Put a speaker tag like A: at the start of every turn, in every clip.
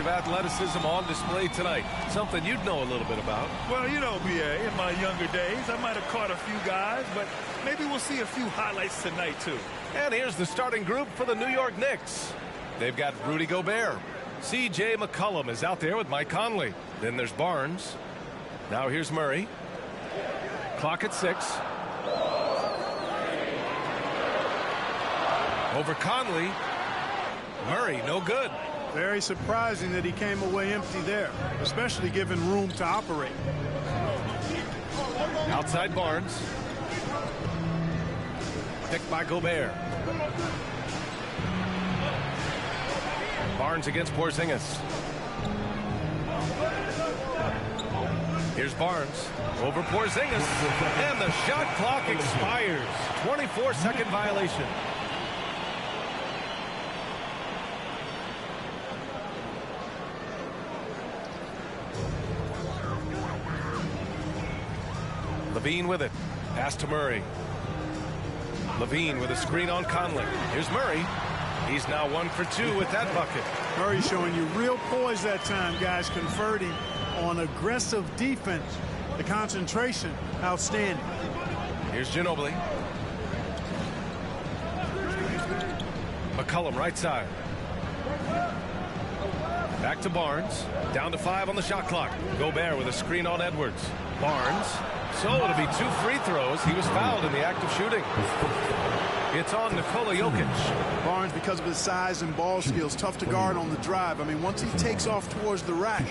A: of athleticism on display tonight. Something you'd know a little bit about.
B: Well, you know, B.A., in my younger days, I might have caught a few guys, but maybe we'll see a few highlights tonight, too.
A: And here's the starting group for the New York Knicks. They've got Rudy Gobert. C.J. McCollum is out there with Mike Conley. Then there's Barnes. Now here's Murray. Clock at 6. Over Conley. Murray, no good.
C: Very surprising that he came away empty there, especially given room to operate.
A: Outside Barnes. Picked by Gobert. Barnes against Porzingis. Here's Barnes over Porzingis, and the shot clock expires. 24-second violation. Levine with it. Pass to Murray. Levine with a screen on Conley. Here's Murray. He's now 1 for 2 with that bucket.
C: Murray showing you real poise that time, guys, converting on aggressive defense. The concentration, outstanding.
A: Here's Ginobili. McCollum right side. Back to Barnes. Down to 5 on the shot clock. Gobert with a screen on Edwards. Barnes. So it'll be 2 free throws. He was fouled in the act of shooting. It's on Nikola Jokic.
C: Barnes, because of his size and ball skills, tough to guard on the drive. I mean, once he takes off towards the rack,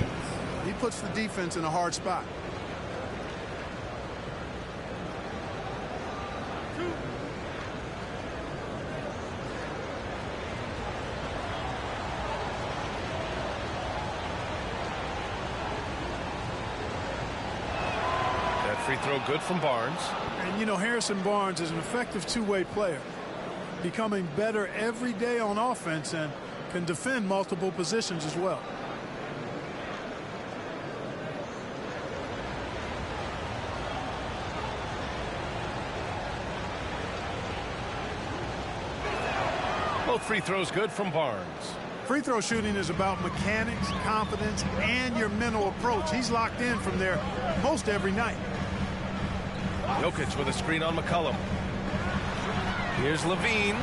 C: he puts the defense in a hard spot.
A: Free throw good from Barnes.
C: And, you know, Harrison Barnes is an effective two-way player, becoming better every day on offense and can defend multiple positions as well.
A: Both free throws good from Barnes.
C: Free throw shooting is about mechanics, confidence, and your mental approach. He's locked in from there most every night.
A: Jokic with a screen on McCollum. Here's Levine.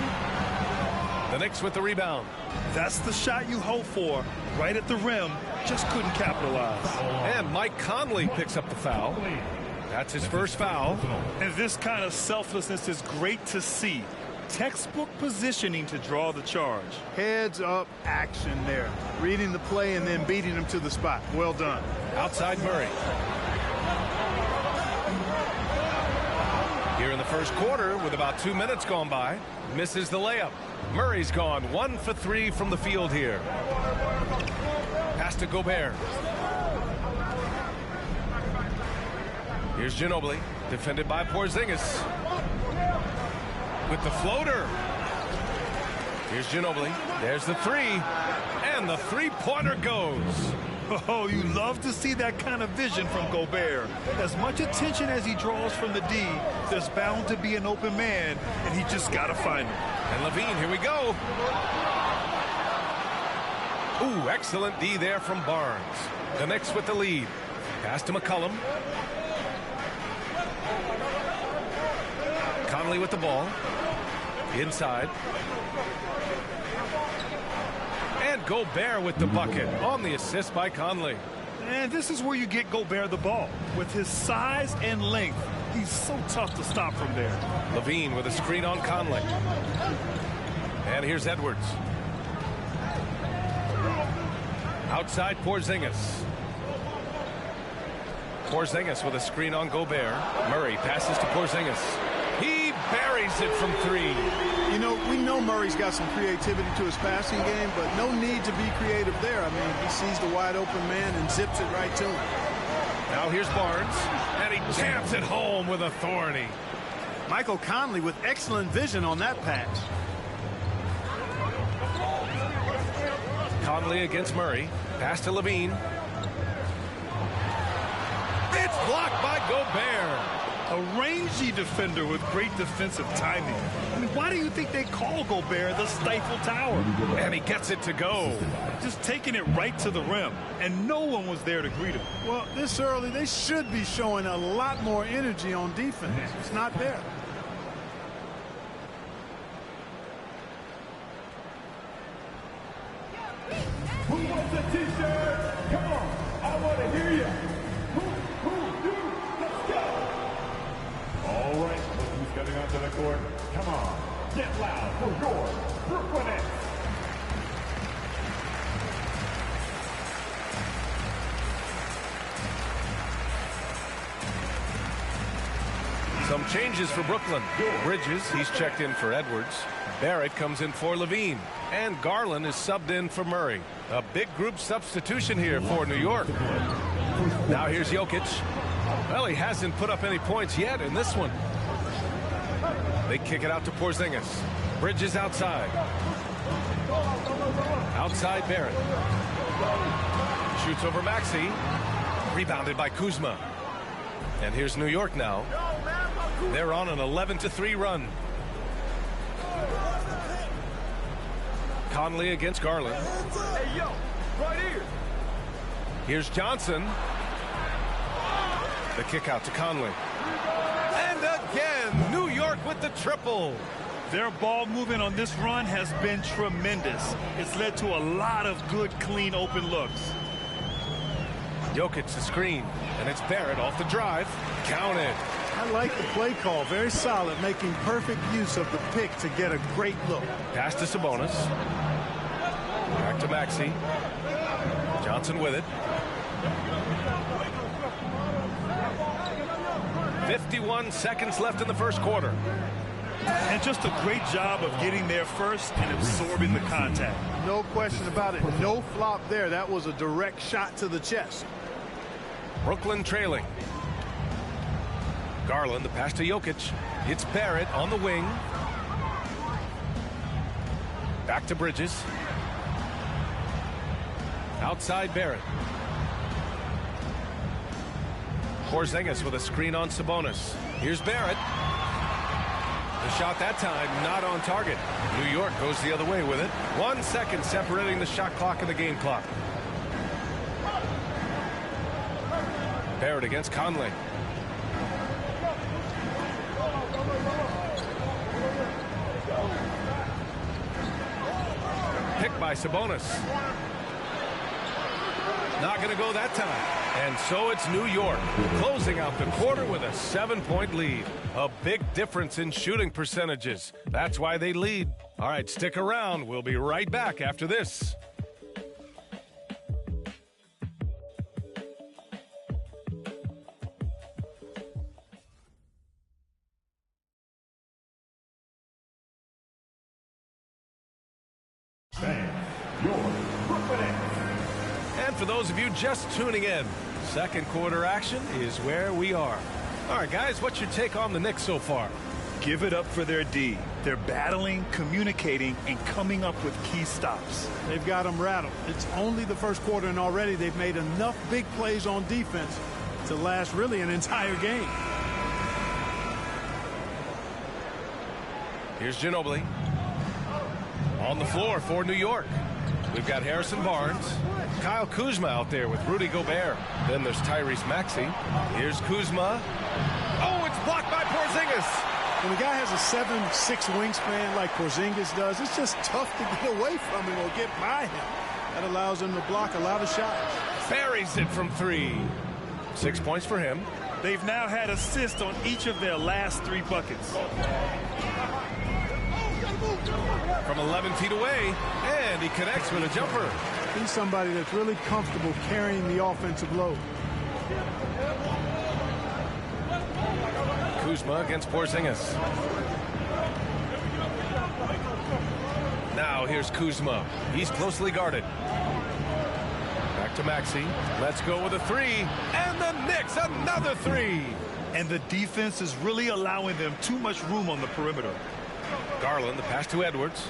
A: The Knicks with the rebound.
B: That's the shot you hope for. Right at the rim. Just couldn't capitalize.
A: And Mike Conley picks up the foul. That's his first foul.
B: And this kind of selflessness is great to see. Textbook positioning to draw the charge.
C: Heads up action there. Reading the play and then beating him to the spot. Well done.
A: Outside Murray. Here in the first quarter, with about 2 minutes gone by, misses the layup. Murray's gone 1 for 3 from the field here. Pass to Gobert. Here's Ginobili, defended by Porzingis. With the floater. Here's Ginobili. There's the 3. And the three-pointer goes.
B: Oh, you love to see that kind of vision from Gobert. As much attention as he draws from the D, there's bound to be an open man, and he just got to find him.
A: And Levine, here we go. Ooh, excellent D there from Barnes. The Knicks with the lead. Pass to McCollum. Conley with the ball. Inside. And Gobert with the bucket on the assist by Conley.
B: And this is where you get Gobert the ball. With his size and length, he's so tough to stop from there.
A: Levine with a screen on Conley. And here's Edwards. Outside Porzingis. Porzingis with a screen on Gobert. Murray passes to Porzingis. He buries it from 3.
C: You know, we know Murray's got some creativity to his passing game, but no need to be creative there. I mean, he sees the wide open man and zips it right to him.
A: Now here's Barnes, and he jams it home with authority.
C: Michael Conley with excellent vision on that pass.
A: Conley against Murray. Pass to Levine. It's blocked by Gobert.
B: A rangy defender with great defensive timing. I mean, why do you think they call Gobert the Stifle Tower?
A: And he gets it to go.
B: Just taking it right to the rim, and no one was there to greet him.
C: Well, this early, they should be showing a lot more energy on defense. It's not there.
D: Who wants a t-shirt? Come on, I want to hear you. Let's go. All right, look who's coming onto the court. Come on, get loud for your Brooklyn Nets.
A: Some changes for Brooklyn. Bridges, he's checked in for Edwards. Barrett comes in for Levine. And Garland is subbed in for Murray. A big group substitution here for New York. Now here's Jokic. Well, he hasn't put up any points yet in this one. They kick it out to Porzingis. Bridges outside. Outside Barrett. Shoots over Maxey. Rebounded by Kuzma. And here's New York now. They're on an 11-3 run. Conley against Garland.
D: Hey, yo, right here.
A: Here's Johnson. The kick out to Conley. And again, New York with the triple.
B: Their ball movement on this run has been tremendous. It's led to a lot of good, clean, open looks.
A: Jokic the screen, and it's Barrett off the drive. Counted.
C: I like the play call. Very solid, making perfect use of the pick to get a great look.
A: Pass to Sabonis. Back to Maxey. Johnson with it. 51 seconds left in the first quarter.
B: And just a great job of getting there first and absorbing the contact.
C: No question about it. No flop there. That was a direct shot to the chest.
A: Brooklyn trailing. Garland, the pass to Jokic. It's Barrett on the wing. Back to Bridges. Outside Barrett. Porzingis with a screen on Sabonis. Here's Barrett. The shot that time not on target. New York goes the other way with it. 1 second separating the shot clock and the game clock. Barrett against Conley. Picked by Sabonis. Not going to go that time. And so it's New York closing out the quarter with a 7-point lead. A big difference in shooting percentages. That's why they lead. All right, stick around. We'll be right back after this. For those of you just tuning in, second quarter action is where we are. All right, guys, what's your take on the Knicks so far?
B: Give it up for their D. They're battling, communicating, and coming up with key stops.
C: They've got them rattled. It's only the first quarter, and already they've made enough big plays on defense to last really an entire game.
A: Here's Ginobili. On the floor for New York. We've got Harrison Barnes. Kyle Kuzma out there with Rudy Gobert. Then there's Tyrese Maxey. Here's Kuzma. Oh, it's blocked by Porzingis.
C: When a guy has a 7'6" wingspan like Porzingis does, it's just tough to get away from him or get by him. That allows him to block a lot of shots.
A: Buries it from 3. 6 points for him.
B: They've now had assists on each of their last 3 buckets.
A: From 11 feet away, and he connects with a jumper.
C: He's somebody that's really comfortable carrying the offensive load.
A: Kuzma against Porzingis. Now here's Kuzma. He's closely guarded. Back to Maxey. Let's go with a 3. And the Knicks, another 3.
B: And the defense is really allowing them too much room on the perimeter.
A: Garland, the pass to Edwards.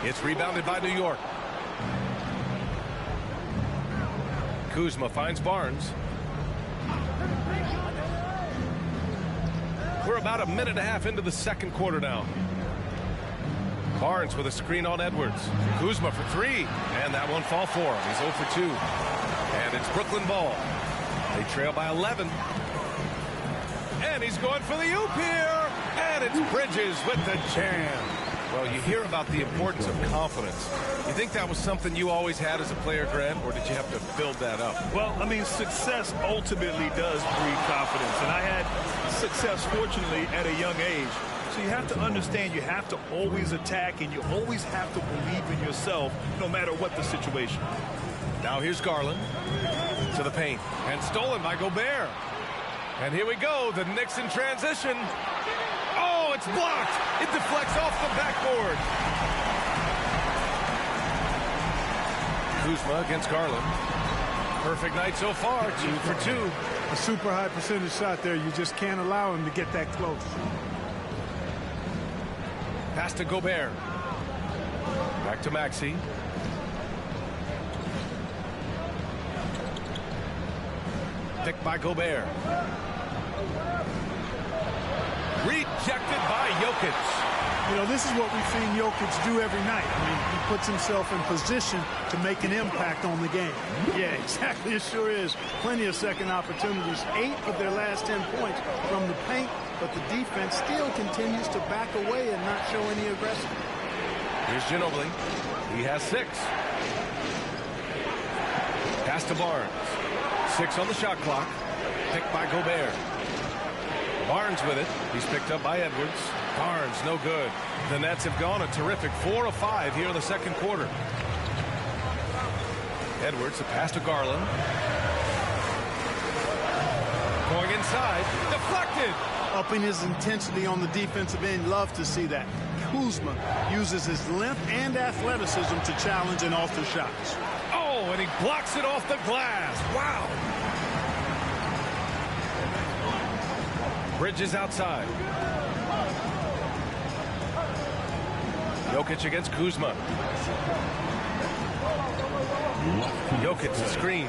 A: It's rebounded by New York. Kuzma finds Barnes. We're about a minute and a half into the second quarter now. Barnes with a screen on Edwards. Kuzma for three, and that won't fall for him. He's 0 for 2. And it's Brooklyn ball. They trail by 11. And he's going for the oop here. And it's Bridges with the jam. Well, you hear about the importance of confidence. You think that was something you always had as a player, Grant, or did you have to build that up?
B: Well, I mean, success ultimately does breed confidence. And I had success, fortunately, at a young age. So you have to understand you have to always attack and you always have to believe in yourself no matter what the situation.
A: Now here's Garland to the paint and stolen by Gobert. And here we go, the Knicks in transition. Oh, it's blocked. It deflects off the backboard. Kuzma against Garland. Perfect night so far, 2 for 2.
C: A super high percentage shot there. You just can't allow him to get that close.
A: Pass to Gobert. Back to Maxey. Picked by Gobert. Rejected by Jokic.
C: You know, this is what we've seen Jokic do every night. I mean, he puts himself in position to make an impact on the game. Yeah, exactly. It sure is. Plenty of second opportunities. 8 of their last 10 points from the paint, but the defense still continues to back away and not show any aggression.
A: Here's Ginobili. He has 6. Pass to Barnes. 6 on the shot clock. Picked by Gobert. Barnes with it. He's picked up by Edwards. Barnes, no good. The Nets have gone a terrific 4 of 5 here in the second quarter. Edwards, a pass to Garland. Going inside. Deflected.
C: Upping his intensity on the defensive end. Love to see that. Kuzma uses his length and athleticism to challenge and alter shots.
A: Oh, and he blocks it off the glass. Wow. Bridges outside. Jokic against Kuzma. Jokic the screen.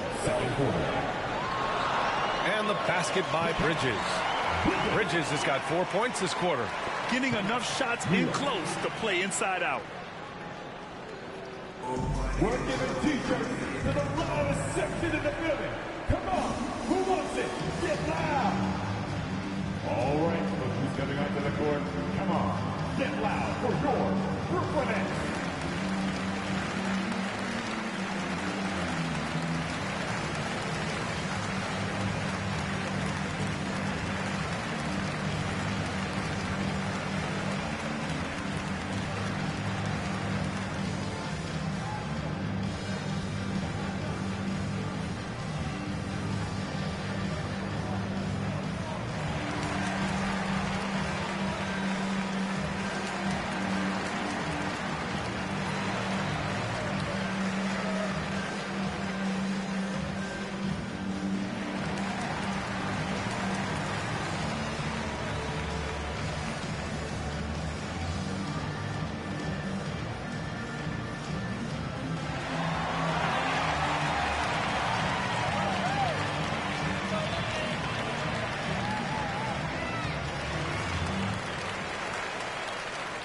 A: And the basket by Bridges. Bridges has got 4 points this quarter.
B: Getting enough shots in close to play inside out.
D: We're giving t-shirts to the loudest section in the building. Come on, who wants it? Get loud. All right, look who's coming onto the court. Come on, get loud for your Brooklyn Nets.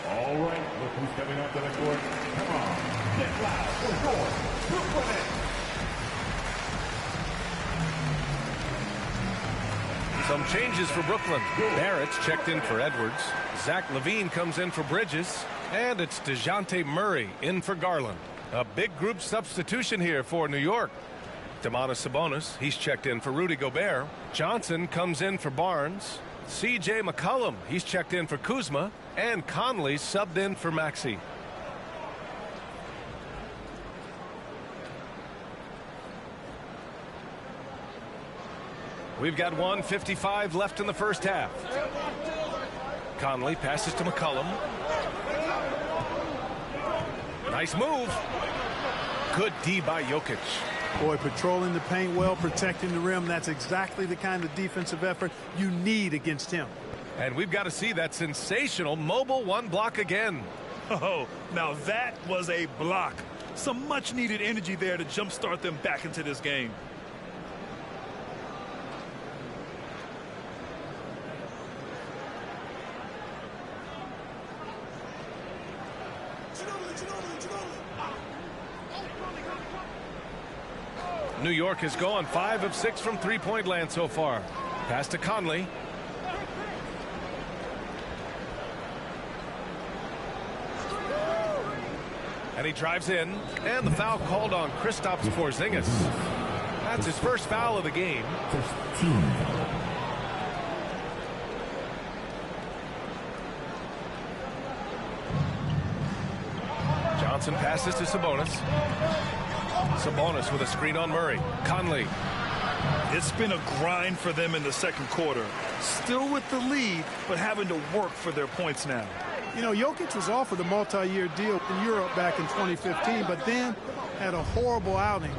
D: All right, look who's coming onto the court. Come on, get loud for your Brooklyn Nets.
A: Some changes for Brooklyn. Barrett's checked in for Edwards. Zach LaVine comes in for Bridges. And it's DeJounte Murray in for Garland. A big group substitution here for New York. Domantas Sabonis, he's checked in for Rudy Gobert. Johnson comes in for Barnes. C.J. McCollum, he's checked in for Kuzma. And Conley subbed in for Maxey. We've got 1:55 left in the first half. Conley passes to McCollum. Nice move. Good D by Jokic.
C: Boy, patrolling the paint well, protecting the rim. That's exactly the kind of defensive effort you need against him.
A: And we've got to see that sensational mobile one block again.
B: Oh, now that was a block. Some much needed energy there to jumpstart them back into this game.
A: New York has gone 5 of 6 from three-point land so far. Pass to Conley. And he drives in, and the foul called on Kristaps Porzingis. That's his first foul of the game.
E: 15.
A: Johnson passes to Sabonis. Sabonis with a screen on Murray. Conley.
B: It's been a grind for them in the second quarter. Still with the lead, but having to work for their points now.
C: You know, Jokic was offered a multi-year deal in Europe back in 2015, but then had a horrible outing,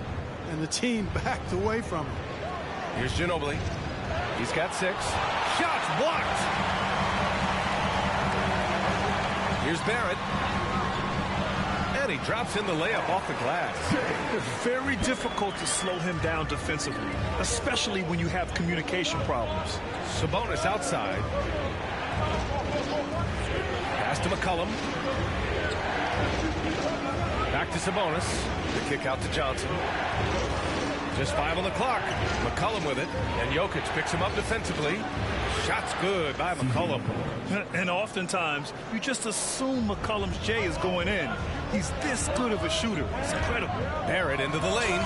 C: and the team backed away from him.
A: Here's Ginobili. He's got 6. Shots blocked. Here's Barrett. And he drops in the layup off the glass.
B: Very difficult to slow him down defensively, especially when you have communication problems.
A: Sabonis outside. Pass to McCollum. Back to Sabonis. The kick out to Johnson. Just 5 on the clock. McCollum with it. And Jokic picks him up defensively. Shot's good by McCollum.
B: And oftentimes, you just assume McCollum's J is going in. He's this good of a shooter. It's incredible.
A: Barrett into the lane.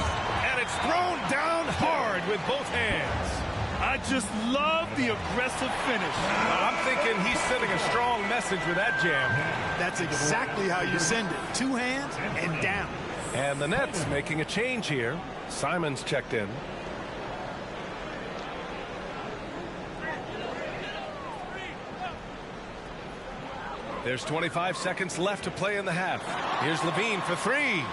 A: And it's thrown down hard with both hands.
B: I just love the aggressive finish.
A: I'm thinking he's sending a strong message with that jam.
C: That's exactly how you send it. 2 hands and down.
A: And the Nets making a change here. Simons checked in. There's 25 seconds left to play in the half. Here's Levine for 3.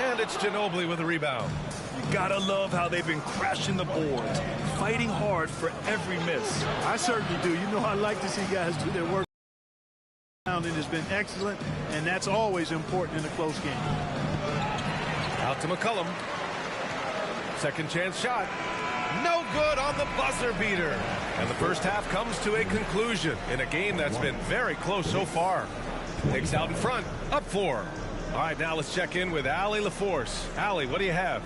A: And it's Ginobili with a rebound.
B: You gotta love how they've been crashing the boards, fighting hard for every miss.
C: I certainly do. You know, I like to see guys do their work. It has been excellent, and that's always important in a close game.
A: Out to McCollum. Second chance shot. No good on the buzzer beater. And the first half comes to a conclusion in a game that's been very close so far. Higgs out in front. Up 4. All right, now let's check in with Allie LaForce. Allie, what do you have?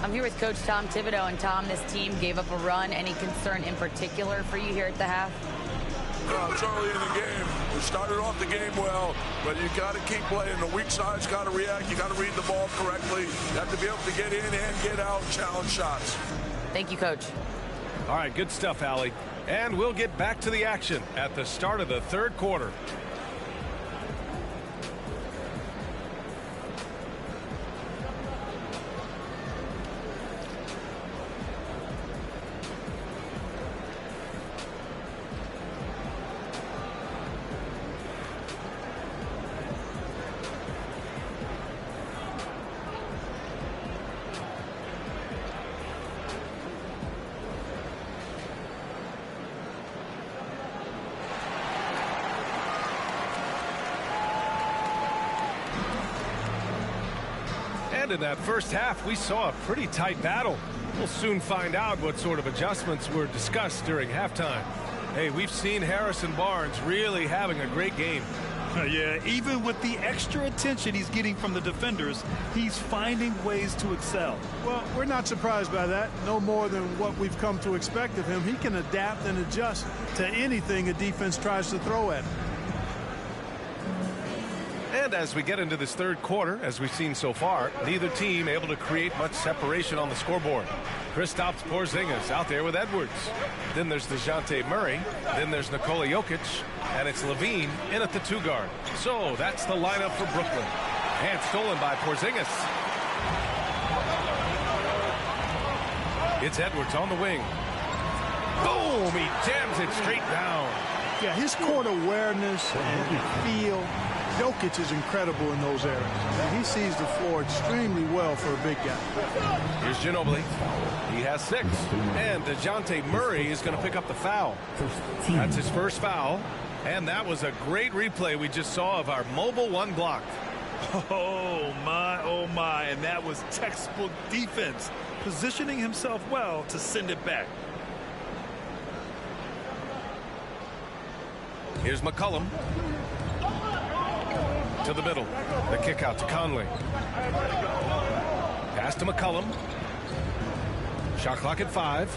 F: I'm here with Coach Tom Thibodeau. And Tom, this team gave up a run. Any concern in particular for you here at the half?
G: It's early in the game. We started off the game well, but you got to keep playing. The weak side's got to react. You got to read the ball correctly. You have to be able to get in and get out, challenge shots.
F: Thank you, Coach.
A: All right, good stuff, Allie. And we'll get back to the action at the start of the third quarter. In that first half, we saw a pretty tight battle. We'll soon find out what sort of adjustments were discussed during halftime. Hey, we've seen Harrison Barnes really having a great game.
B: Yeah, even with the extra attention he's getting from the defenders, he's finding ways to excel.
C: Well, we're not surprised by that. No more than what we've come to expect of him. He can adapt and adjust to anything a defense tries to throw at him.
A: And as we get into this third quarter, as we've seen so far, neither team able to create much separation on the scoreboard. Kristaps Porzingis out there with Edwards. Then there's DeJounte Murray. Then there's Nikola Jokic. And it's Levine in at the 2 guard. So that's the lineup for Brooklyn. And stolen by Porzingis. It's Edwards on the wing. Boom! He jams it straight down.
C: Yeah, his court awareness and feel. Jokic is incredible in those areas. And he sees the floor extremely well for a big guy.
A: Here's Ginobili. He has 6. And DeJounte Murray is going to pick up the foul. That's his first foul. And that was a great replay we just saw of our mobile 1 block.
B: Oh, my. And that was textbook defense, positioning himself well to send it back.
A: Here's McCollum. To the middle. The kick out to Conley. Pass to McCollum. Shot clock at 5.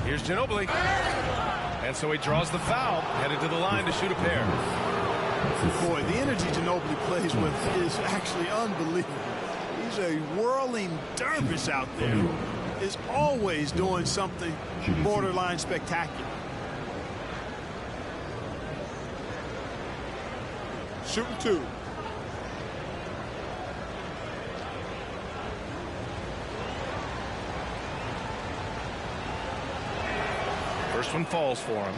A: Here's Ginobili. And so he draws the foul, headed to the line to shoot a pair.
C: Boy, the energy Ginobili plays with is actually unbelievable. He's a whirling dervish out there. Is always doing something borderline spectacular.
E: Shooting 2.
A: First one falls for him.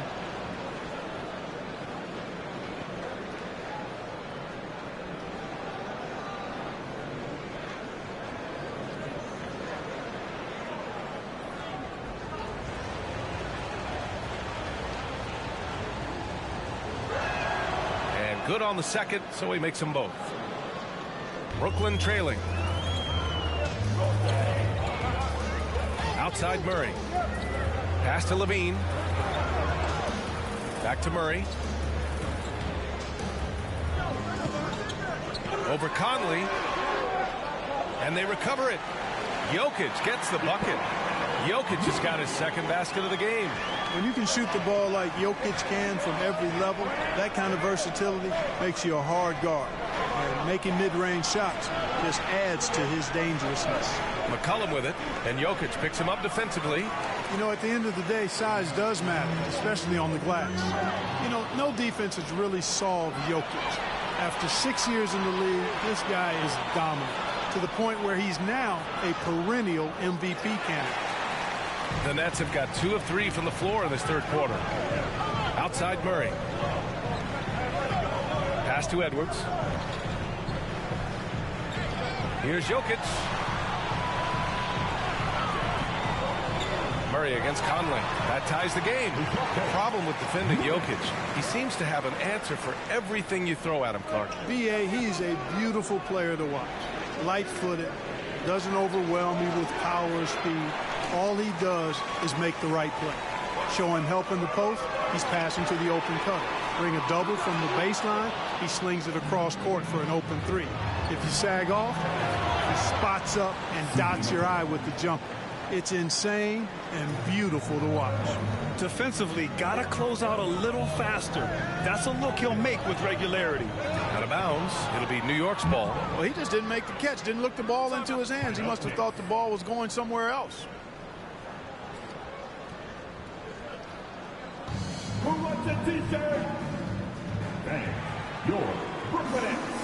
A: And good on the second, so he makes them both. Brooklyn trailing. Outside Murray. Pass to Levine. Back to Murray. Over Conley. And they recover it. Jokic gets the bucket. Jokic has got his second basket of the game.
C: When you can shoot the ball like Jokic can from every level, that kind of versatility makes you a hard guard. And making mid-range shots just adds to his dangerousness.
A: McCollum with it, and Jokic picks him up defensively.
C: You know, at the end of the day, size does matter, especially on the glass. You know, no defense has really solved Jokic. After 6 years in the league, this guy is dominant, to the point where he's now a perennial MVP candidate.
A: The Nets have got 2 of 3 from the floor in this third quarter. Outside Murray. Pass to Edwards. Here's Jokic. Murray against Conley. That ties the game. The problem with defending Jokic, he seems to have an answer for everything you throw at him, Clark.
C: B.A., he's a beautiful player to watch. Light-footed, doesn't overwhelm you with power or speed. All he does is make the right play. Showing help in the post, he's passing to the open cutter. Bring a double from the baseline, he slings it across court for an open 3. If you sag off, he spots up and dots your eye with the jumper. It's insane and beautiful to watch.
B: Defensively, gotta close out a little faster. That's a look he'll make with regularity.
A: Out of bounds. It'll be New York's ball.
C: Well, he just didn't make the catch, didn't look the ball into his hands. He must have thought the ball was going somewhere else.
D: Who wants a t-shirt? Thank your Brooklyn Nets.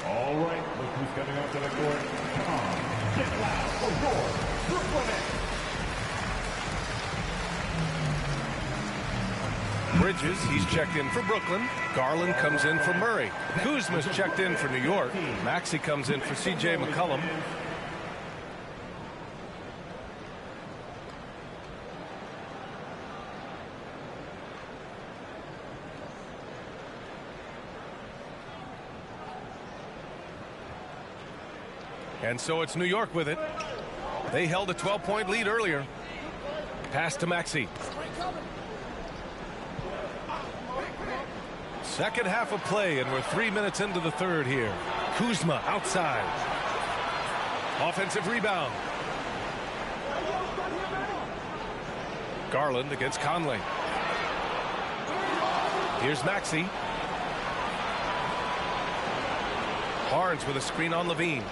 D: All right, look who's coming up to the court. Come on, get loud for your Brooklyn Nets.
A: Bridges, he's checked in for Brooklyn. Garland comes in for Murray. Kuzma's checked in for New York. Maxey comes in for C.J. McCollum. And so it's New York with it. They held a 12-point lead earlier. Pass to Maxey. Second half of play, and we're 3 minutes into the third here. Kuzma outside. Offensive rebound. Garland against Conley. Here's Maxey. Barnes with a screen on Levine.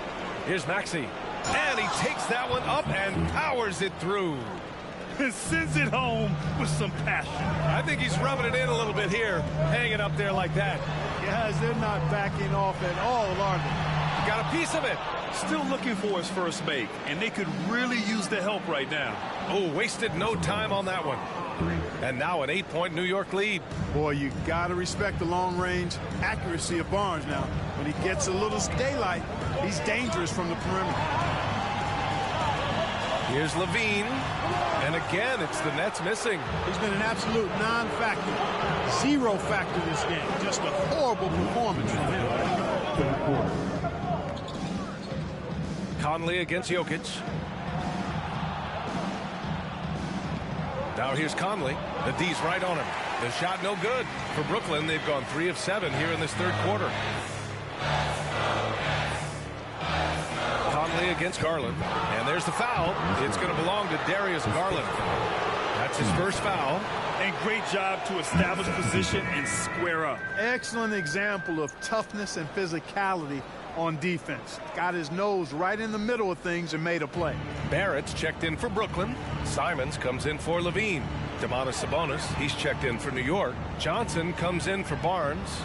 A: Here's Maxey. And he takes that one up and powers it through.
B: And sends it home with some passion.
A: I think he's rubbing it in a little bit here, hanging up there like that.
C: Guys, they're not backing off at all, are they?
A: Got a piece of it.
B: Still looking for his first make, and they could really use the help right now.
A: Oh, wasted no time on that one. And now an 8-point New York lead.
C: Boy, you got to respect the long-range accuracy of Barnes now. When he gets a little daylight, he's dangerous from the perimeter.
A: Here's Levine. And again, it's the Nets missing.
C: He's been an absolute non-factor. Zero factor this game. Just a horrible performance from him.
A: Conley against Jokic. Now here's Conley. The D's right on him. The shot no good. For Brooklyn, they've gone 3 of 7 here in this third quarter. Conley against Garland. And there's the foul. It's going to belong to Darius Garland. That's his first foul.
B: And great job to establish position and square up.
C: Excellent example of toughness and physicality on defense. Got his nose right in the middle of things and made a play.
A: Barrett's checked in for Brooklyn. Simons comes in for Levine. Domantas Sabonis, he's checked in for New York. Johnson comes in for Barnes.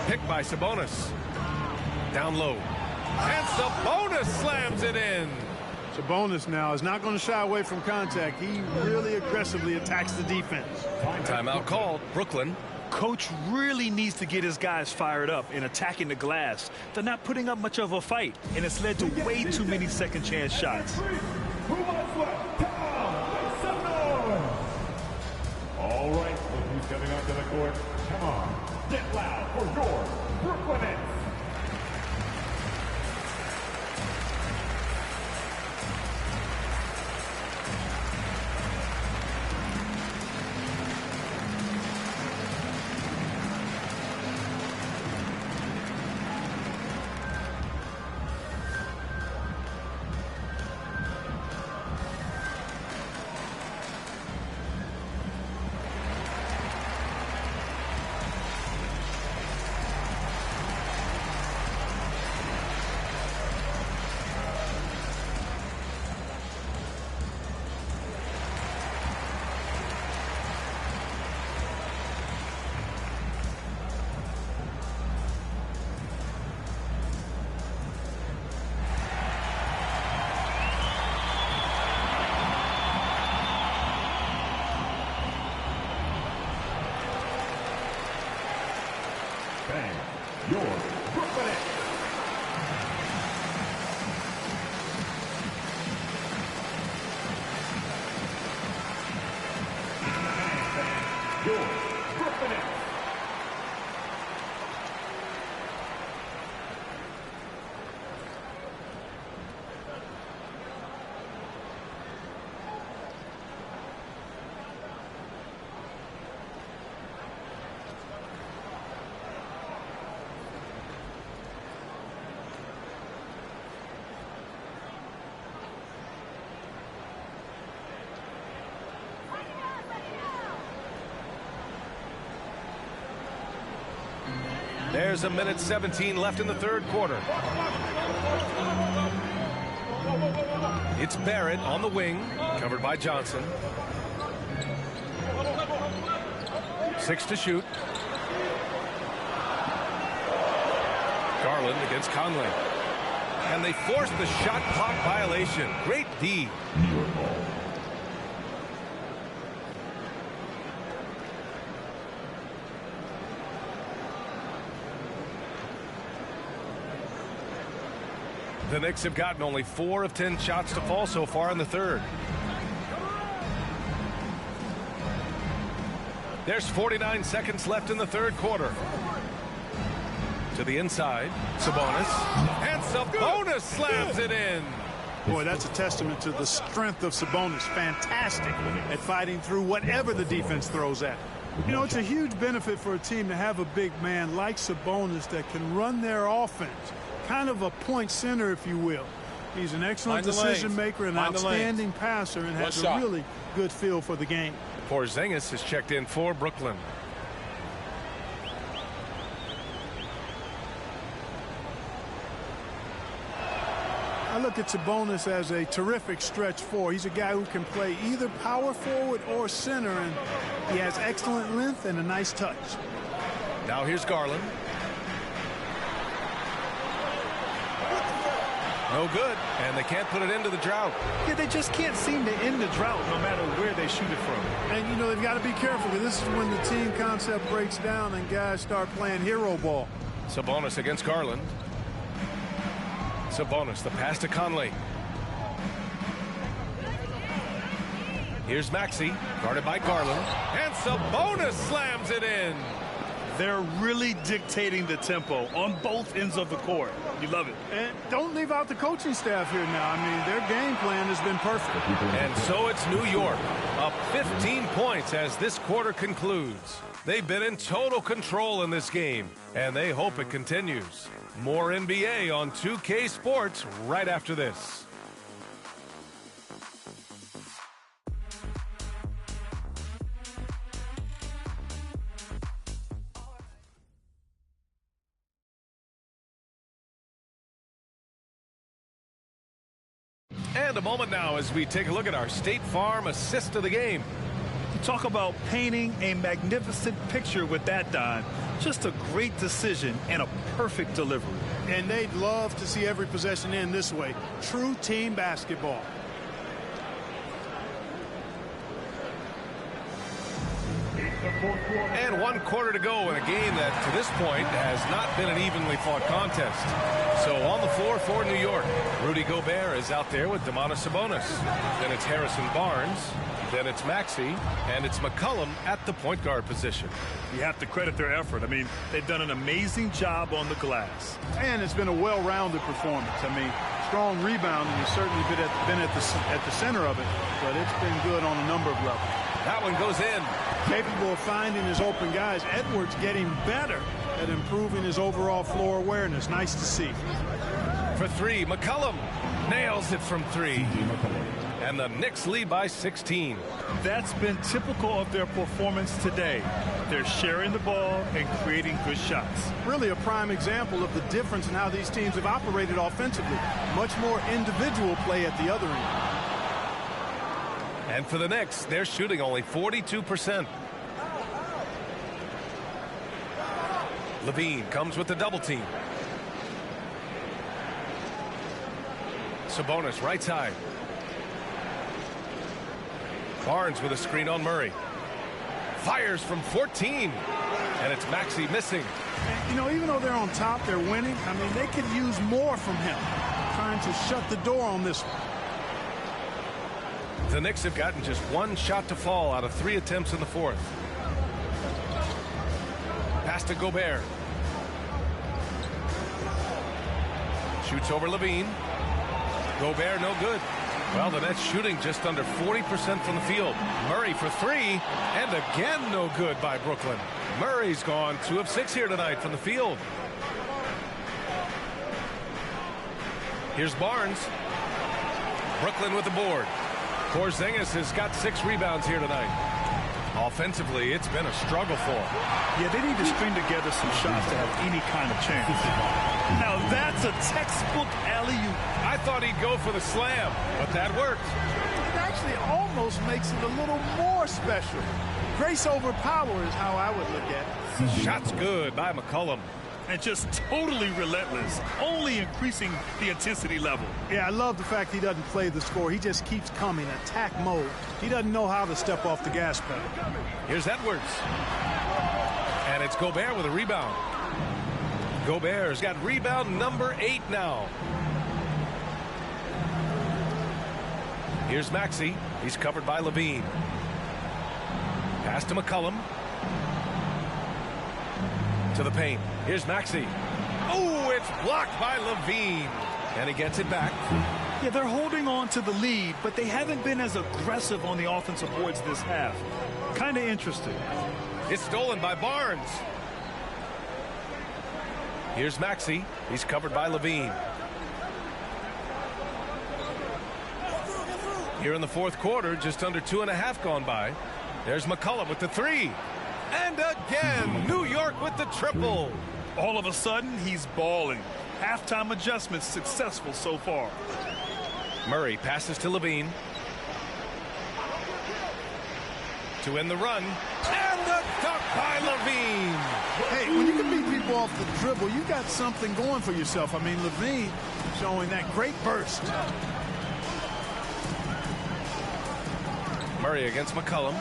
A: Picked by Sabonis. Down low. And Sabonis slams it in.
C: Sabonis now is not going to shy away from contact. He really aggressively attacks the defense.
A: Timeout called. Brooklyn.
B: Coach really needs to get his guys fired up in attacking the glass. They're not putting up much of a fight, and it's led to way too many second chance shots.
D: Who wants what? Come on, make some noise. All right, look who's coming onto the court. Come on, get loud for your Brooklyn Nets. Your Brooklyn Nets. Your Brooklyn Nets.
A: There's a minute 17 left in the third quarter. It's Barrett on the wing, covered by Johnson. 6 to shoot. Garland against Conley. And they force the shot clock violation. Great D.
D: New York ball.
A: The Knicks have gotten only 4 of 10 shots to fall so far in the third. There's 49 seconds left in the third quarter. To the inside, Sabonis. And Sabonis slams it in.
C: Boy, that's a testament to the strength of Sabonis. Fantastic at fighting through whatever the defense throws at. You know, it's a huge benefit for a team to have a big man like Sabonis that can run their offense. Kind of a point center, if you will. He's an excellent
E: Find the lanes.
C: decision maker, an
E: Find the lanes.
C: outstanding passer, and has a
E: shot.
C: really good feel for the game.
A: Porzingis is checked in for Brooklyn.
C: I look at Sabonis as a terrific stretch four. He's a guy who can play either power forward or center, and he has excellent length and a nice touch.
A: Now here's Garland. No good, and they can't put it into the drought.
B: Yeah, they just can't seem to end the drought no matter where they shoot it from.
C: And, you know, they've got to be careful, because this is when the team concept breaks down and guys start playing hero ball.
A: Sabonis against Garland. Sabonis, the pass to Conley. Here's Maxey, guarded by Garland. And Sabonis slams it in.
B: They're really dictating the tempo on both ends of the court. You love it.
C: And don't leave out the coaching staff here now. I mean, their game plan has been perfect.
A: And so it's New York, up 15 points as this quarter concludes. They've been in total control in this game, and they hope it continues. More NBA on 2K Sports right after this. And a moment now as we take a look at our State Farm assist of the game.
B: Talk about painting a magnificent picture with that, Don. Just a great decision and a perfect delivery.
C: And they'd love to see every possession end this way. True team basketball.
A: And 1 quarter to go in a game that, to this point, has not been an evenly fought contest. So on the floor for New York, Rudy Gobert is out there with Domantas Sabonis. Then it's Harrison Barnes. Then it's Maxey, and it's McCollum at the point guard position.
B: You have to credit their effort. I mean, they've done an amazing job on the glass.
C: And it's been a well-rounded performance. I mean, strong rebounding has certainly been at the center of it, but it's been good on a number of levels.
A: That one goes in.
C: Capable of finding his open guys. Edwards getting better at improving his overall floor awareness. Nice to see.
A: For three, McCollum nails it from three. And the Knicks lead by 16.
B: That's been typical of their performance today. They're sharing the ball and creating good shots.
C: Really a prime example of the difference in how these teams have operated offensively. Much more individual play at the other end.
A: And for the Knicks, they're shooting only 42%. Levine comes with the double team. Sabonis right side. Barnes with a screen on Murray. Fires from 14. And it's Maxey missing.
C: And, you know, even though they're on top, they're winning. I mean, they could use more from him. Trying to shut the door on this one.
A: The Knicks have gotten just one shot to fall out of 3 attempts in the fourth. Pass to Gobert. Shoots over Levine. Gobert no good. Well, the Nets shooting just under 40% from the field. Murray for 3, and again no good by Brooklyn. Murray's gone 2 of 6 here tonight from the field. Here's Barnes. Brooklyn with the board. Porzingis has got 6 rebounds here tonight. Offensively, it's been a struggle for him.
B: Yeah, they need to string together some shots to have any kind of chance. Now that's a textbook alley-oop.
A: I thought he'd go for the slam, but that worked.
C: It actually almost makes it a little more special. Grace over power is how I would look at it.
A: Shots good by McCollum.
B: And just totally relentless, only increasing the intensity level.
C: Yeah, I love the fact he doesn't play the score. He just keeps coming, attack mode. He doesn't know how to step off the gas pedal.
A: Here's Edwards. And it's Gobert with a rebound. Gobert's got rebound number 8 now. Here's Maxey. He's covered by Levine. Pass to McCollum. To the paint. Here's Maxey. Oh, it's blocked by Levine. And he gets it back.
B: Yeah, they're holding on to the lead, but they haven't been as aggressive on the offensive boards this half. Kind of interesting.
A: It's stolen by Barnes. Here's Maxey. He's covered by Levine. Here in the fourth quarter, just under 2.5 gone by. There's McCollum with the three. And again, New York with the triple.
B: All of a sudden, he's balling. Halftime adjustments successful so far.
A: Murray passes to Levine. To end the run. And the dunk by Levine.
C: Hey, when you can beat people off the dribble, you got something going for yourself. I mean, Levine showing that great burst.
A: Murray against McCollum.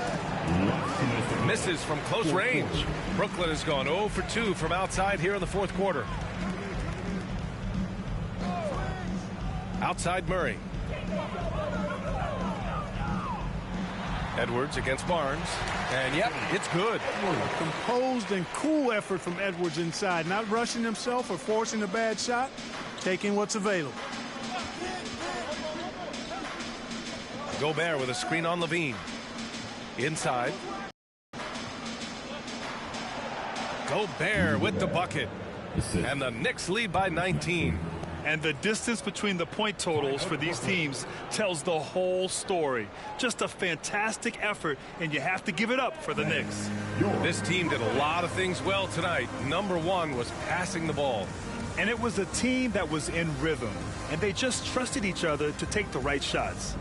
A: Misses from close range. Brooklyn has gone 0 for 2 from outside here in the fourth quarter. Outside Murray. Edwards against Barnes. And yep, it's good.
C: Composed and cool effort from Edwards inside. Not rushing himself or forcing a bad shot. Taking what's available.
A: Gobert with a screen on Levine. Inside. Gobert with the bucket. And the Knicks lead by 19.
B: And the distance between the point totals for these teams tells the whole story. Just a fantastic effort, and you have to give it up for the Knicks.
A: This team did a lot of things well tonight. Number one was passing the ball.
B: And it was a team that was in rhythm, and they just trusted each other to take the right shots.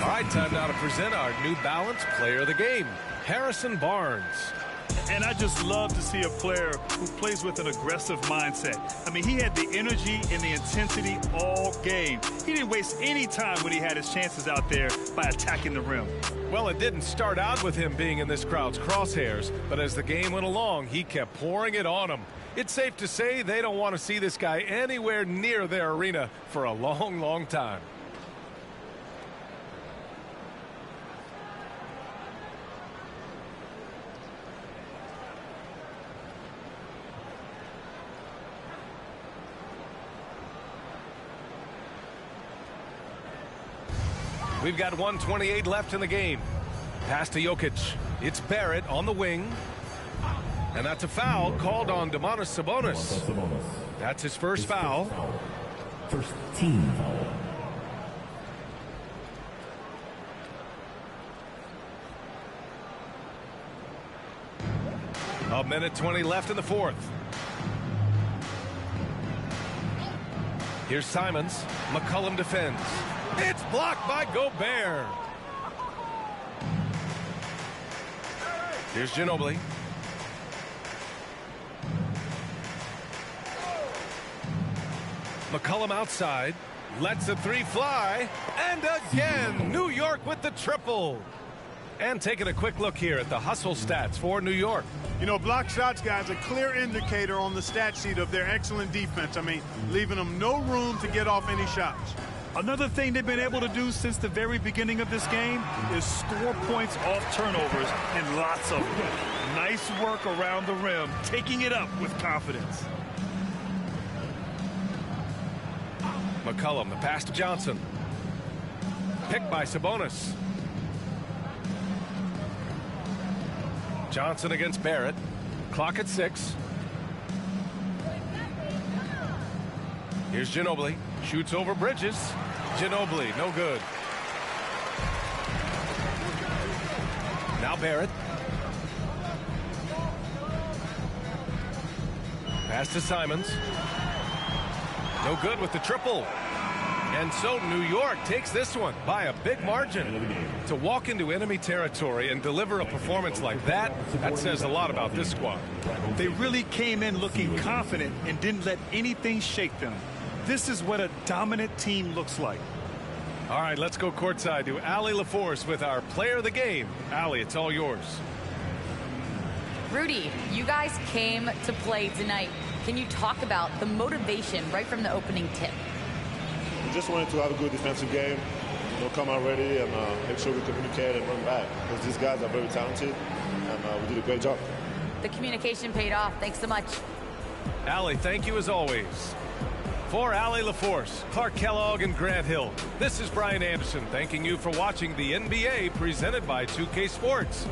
A: All right, time now to present our New Balance Player of the Game, Harrison Barnes.
B: And I just love to see a player who plays with an aggressive mindset. I mean, he had the energy and the intensity all game. He didn't waste any time when he had his chances out there by attacking the rim.
A: Well, it didn't start out with him being in this crowd's crosshairs, but as the game went along, he kept pouring it on them. It's safe to say they don't want to see this guy anywhere near their arena for a long, long time. We've got 1:28 left in the game. Pass to Jokic. It's Barrett on the wing. And that's a foul called on Domantas Sabonis. That's his first foul.
E: First team foul.
A: A minute 20 left in the fourth. Here's Simons. McCollum defends. It's blocked by Gobert. Here's Ginobili. McCollum outside. Lets the three fly. And again, New York with the triple. And taking a quick look here at the hustle stats for New York.
C: You know, block shots, guys, a clear indicator on the stat sheet of their excellent defense. I mean, leaving them no room to get off any shots.
B: Another thing they've been able to do since the very beginning of this game is score points off turnovers, and lots of them. Nice work around the rim, taking it up with confidence.
A: McCollum, the pass to Johnson. Picked by Sabonis. Johnson against Barrett. Clock at 6. Here's Ginobili. Shoots over Bridges. Ginobili, no good. Now Barrett. Pass to Simons. No good with the triple. And so New York takes this one by a big margin. To walk into enemy territory and deliver a performance like that, that says a lot about this squad.
B: They really came in looking confident and didn't let anything shake them. This is what a dominant team looks like.
A: All right, let's go courtside to Allie LaForce with our player of the game. Allie, it's all yours.
F: Rudy, you guys came to play tonight. Can you talk about the motivation right from the opening tip?
H: We just wanted to have a good defensive game, come out ready and make sure we communicate and run back, because these guys are very talented, and we did a great job.
F: The communication paid off. Thanks so much.
A: Allie, thank you as always. For Allie LaForce, Clark Kellogg, and Grant Hill, this is Brian Anderson thanking you for watching the NBA presented by 2K Sports.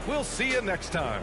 A: We'll see you next time.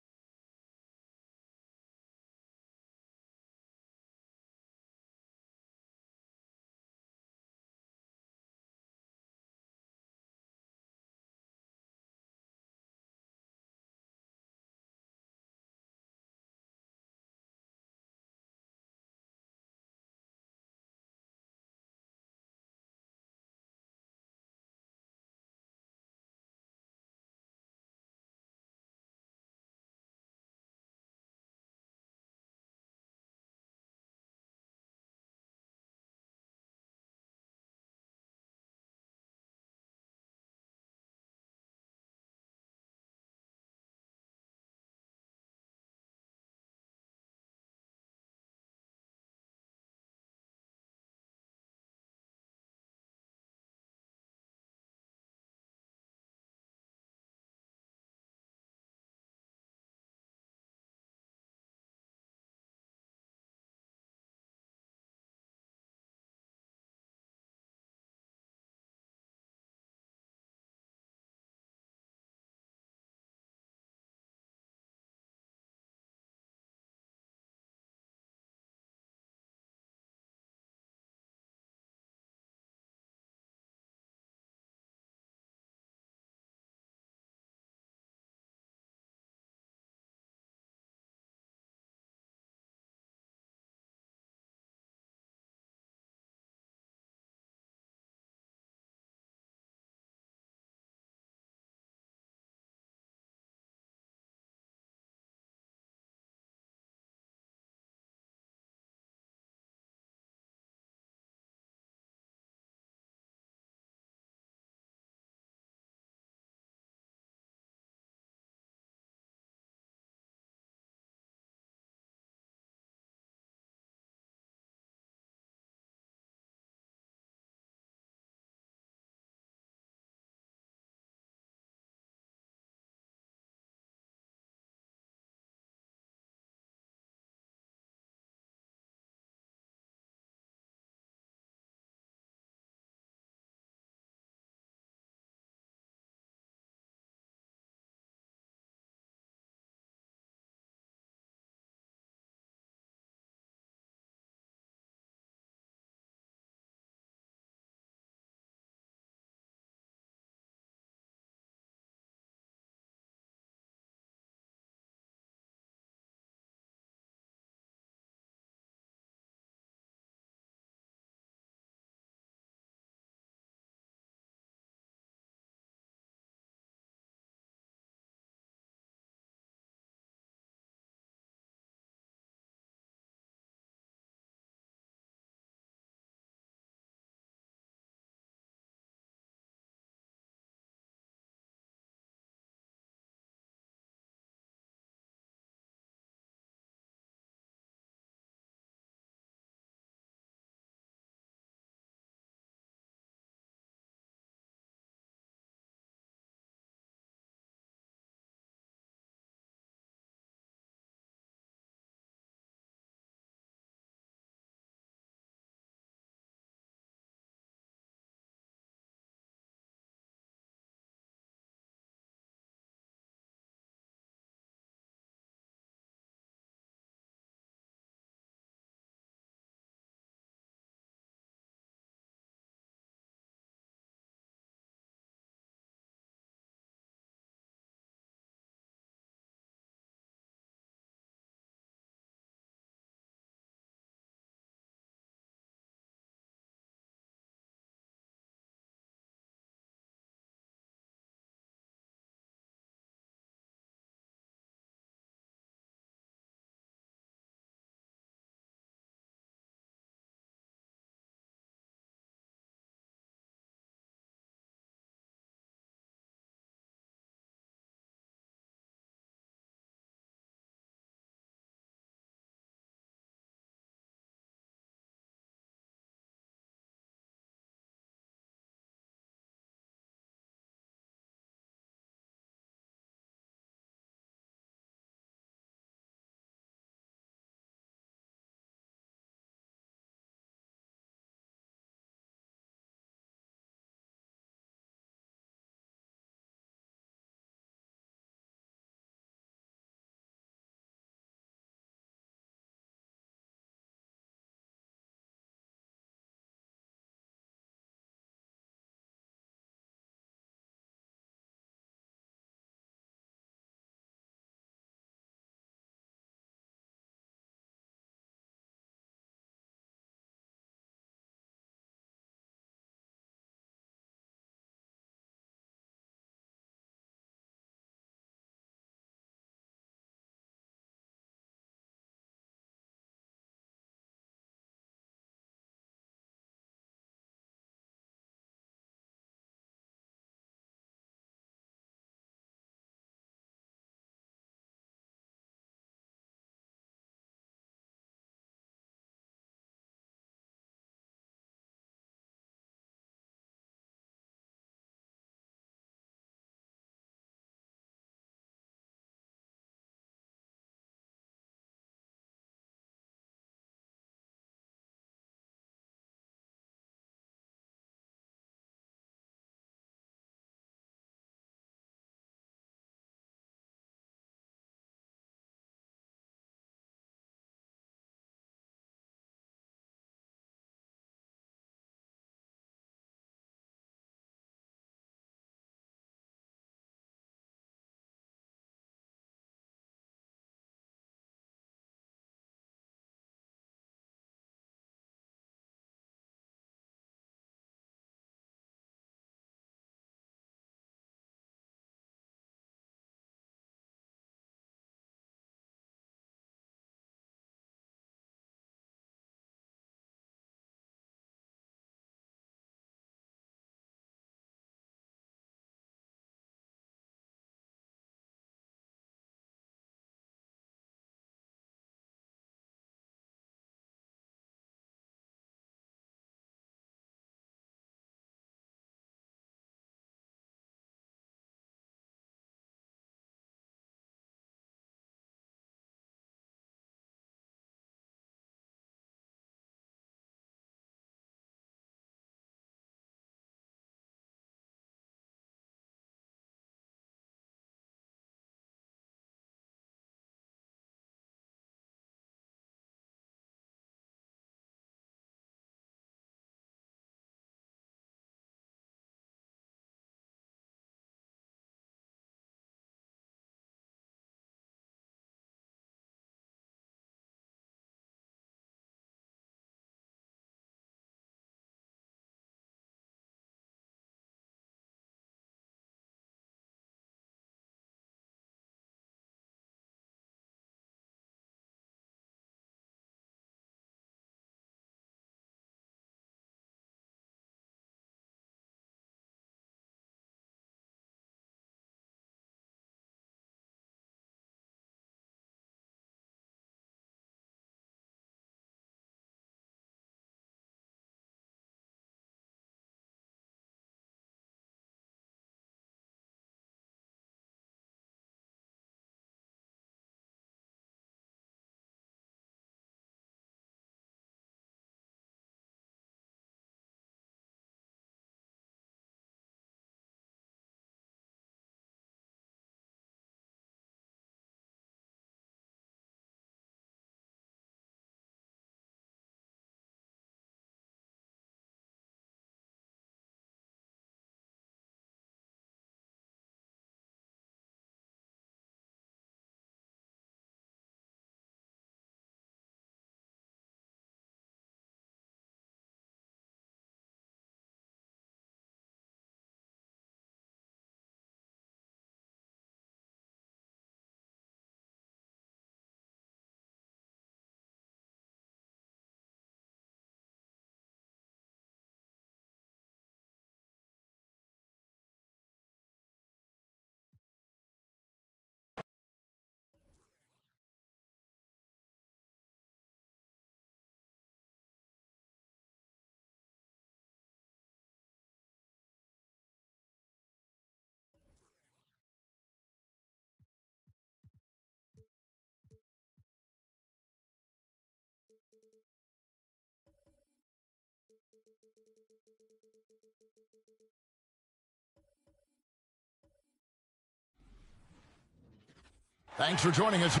I: Thanks for joining us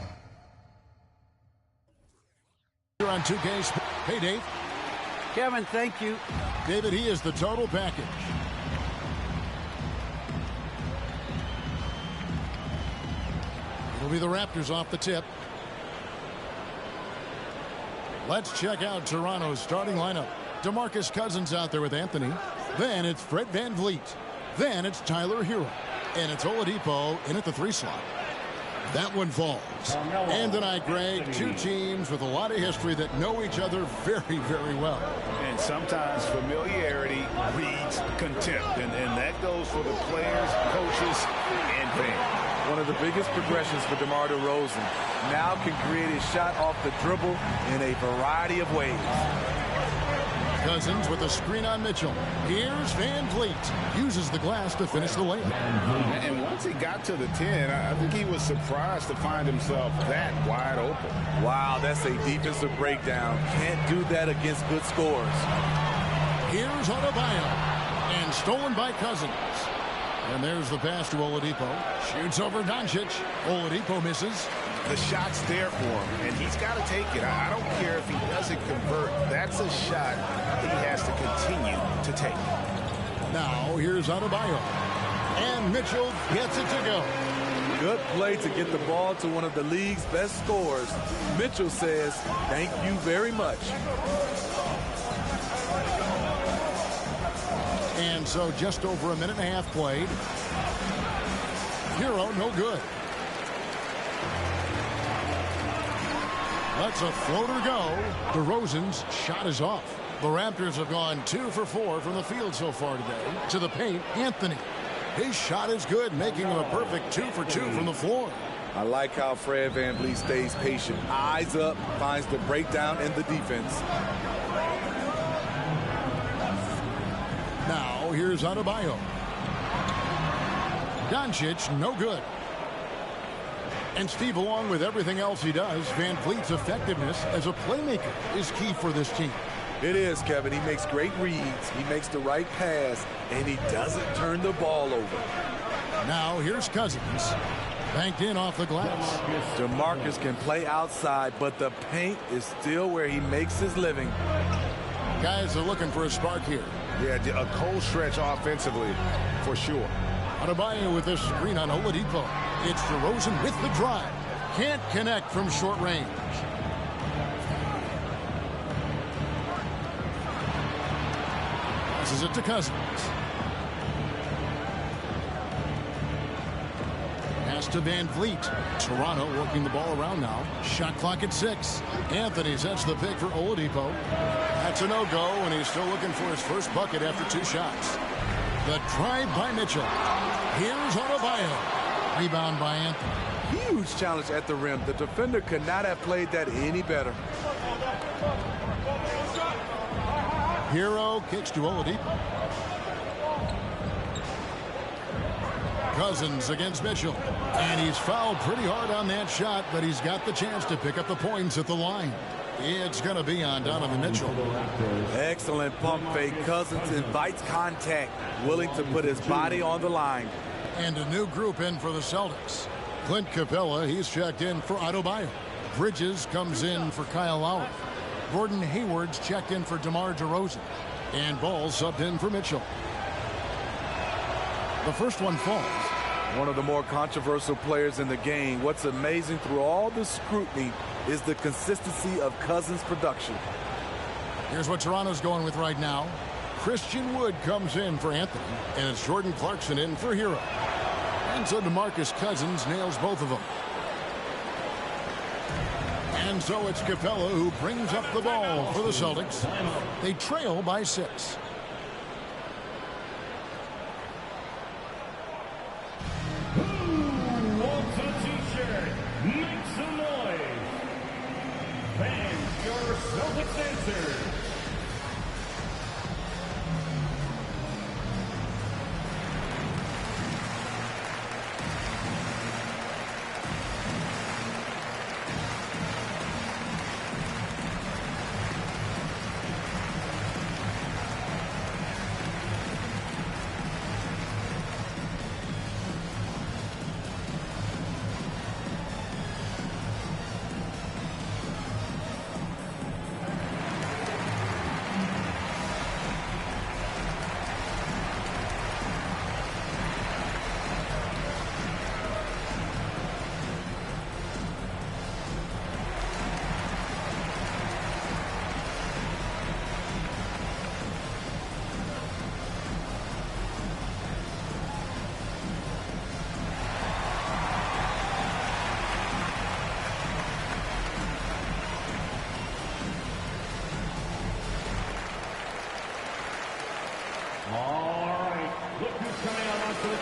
I: here on 2K. Hey, Dave.
J: Kevin, thank you.
I: David, he is the total package. It'll be the Raptors off the tip. Let's check out Toronto's starting lineup. DeMarcus Cousins out there with Anthony. Then it's Fred VanVleet. Then it's Tyler Hero. And it's Oladipo in at the 3 slot. That one falls. And tonight, Greg, two teams with a lot of history that know each other very, very well.
K: And sometimes familiarity breeds contempt. And that goes for the players, coaches, and fans.
L: One of the biggest progressions for DeMar DeRozan. Now can create a shot off the dribble in a variety of ways.
I: Cousins with a screen on Mitchell. Here's VanVleet. Uses the glass to finish the layup.
K: And once he got to the 10, I think he was surprised to find himself that wide open.
L: Wow, that's a defensive breakdown. Can't do that against good scores.
I: Here's Adebayo. And stolen by Cousins. And there's the pass to Oladipo. Shoots over Doncic. Oladipo misses.
K: The shot's there for him, and he's got to take it. I don't care if he doesn't convert. That's a shot he has to continue to take.
I: Now, here's Adebayo. And Mitchell gets it to go.
L: Good play to get the ball to one of the league's best scorers. Mitchell says, thank you very much.
I: And so just over a minute and a half played. Hero, no good. Let's a floater go. DeRozan's shot is off. The Raptors have gone 2 for 4 from the field so far today. To the paint, Anthony. His shot is good, making him a perfect 2 for 2 from the floor.
L: I like how Fred VanVleet stays patient. Eyes up, finds the breakdown in the defense.
I: Now, here's Adebayo. Doncic, no good. And Steve, along with everything else he does, VanVleet's effectiveness as a playmaker is key for this team.
L: It is, Kevin. He makes great reads. He makes the right pass, and he doesn't turn the ball over.
I: Now, here's Cousins. Banked in off the glass.
L: DeMarcus can play outside, but the paint is still where he makes his living.
I: Guys are looking for a spark here.
K: Yeah, a cold stretch offensively, for sure.
I: Adebayo with this screen on Oladipo. It's DeRozan with the drive. Can't connect from short range. Passes it to Cousins. Pass to VanVleet. Toronto working the ball around now. Shot clock at 6. Anthony sets the pick for Oladipo. That's a no-go, and he's still looking for his first bucket after 2 shots. The drive by Mitchell. Here's Adebayo. Rebound by Anthony.
L: Huge challenge at the rim. The defender could not have played that any better.
I: Hero kicks to Oladipo. Cousins against Mitchell. And he's fouled pretty hard on that shot, but he's got the chance to pick up the points at the line. It's going to be on Donovan Mitchell.
L: Excellent pump fake. Cousins invites contact, willing to put his body on the line.
I: And a new group in for the Celtics. Clint Capella, he's checked in for Adebayo. Bridges comes in for Kyle Lowry. Gordon Hayward's checked in for DeMar DeRozan. And Ball subbed in for Mitchell. The first one falls.
L: One of the more controversial players in the game. What's amazing through all the scrutiny is the consistency of Cousins' production.
I: Here's what Toronto's going with right now. Christian Wood comes in for Anthony, and it's Jordan Clarkson in for Hero. And so DeMarcus Cousins nails both of them. And so it's Capella who brings up the ball for the Celtics. They trail by 6.
D: Who wants a t-shirt? Make some noise. Fans, your Celtics answer.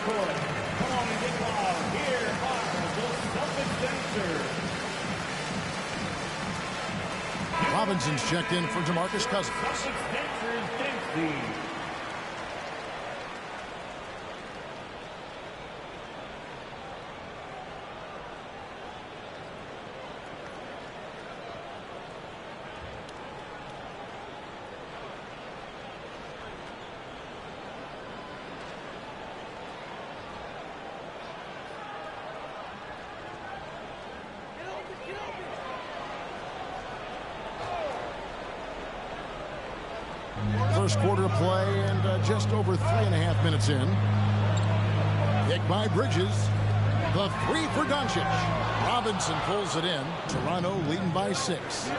D: court. Come on and get loud. Here are the Celtics dancers.
I: Robinson's checked in for DeMarcus Cousins.
D: Celtics dancers dancing.
I: First quarter of play and just over 3.5 minutes in. Kick by Bridges. The three for Doncic. Robinson pulls it in. Toronto leading by 6.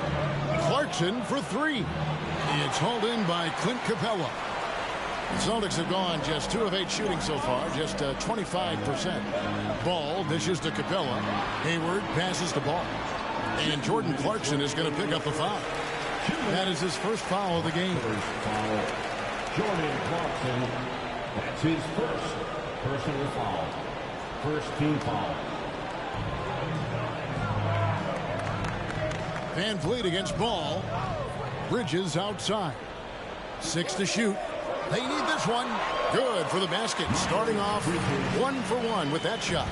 I: Clarkson for 3. It's hauled in by Clint Capella. The Celtics have gone just 2 of 8 shooting so far, just 25%. Ball dishes to Capella. Hayward passes the ball. And Jordan Clarkson is going to pick up the foul. That is his first foul of the game.
D: Jordan Clarkson, that's his first personal foul. First team foul.
I: Van Vliet against Ball. Bridges outside. 6 to shoot. They need this one. Good for the basket. Starting off 1 for 1 with that shot.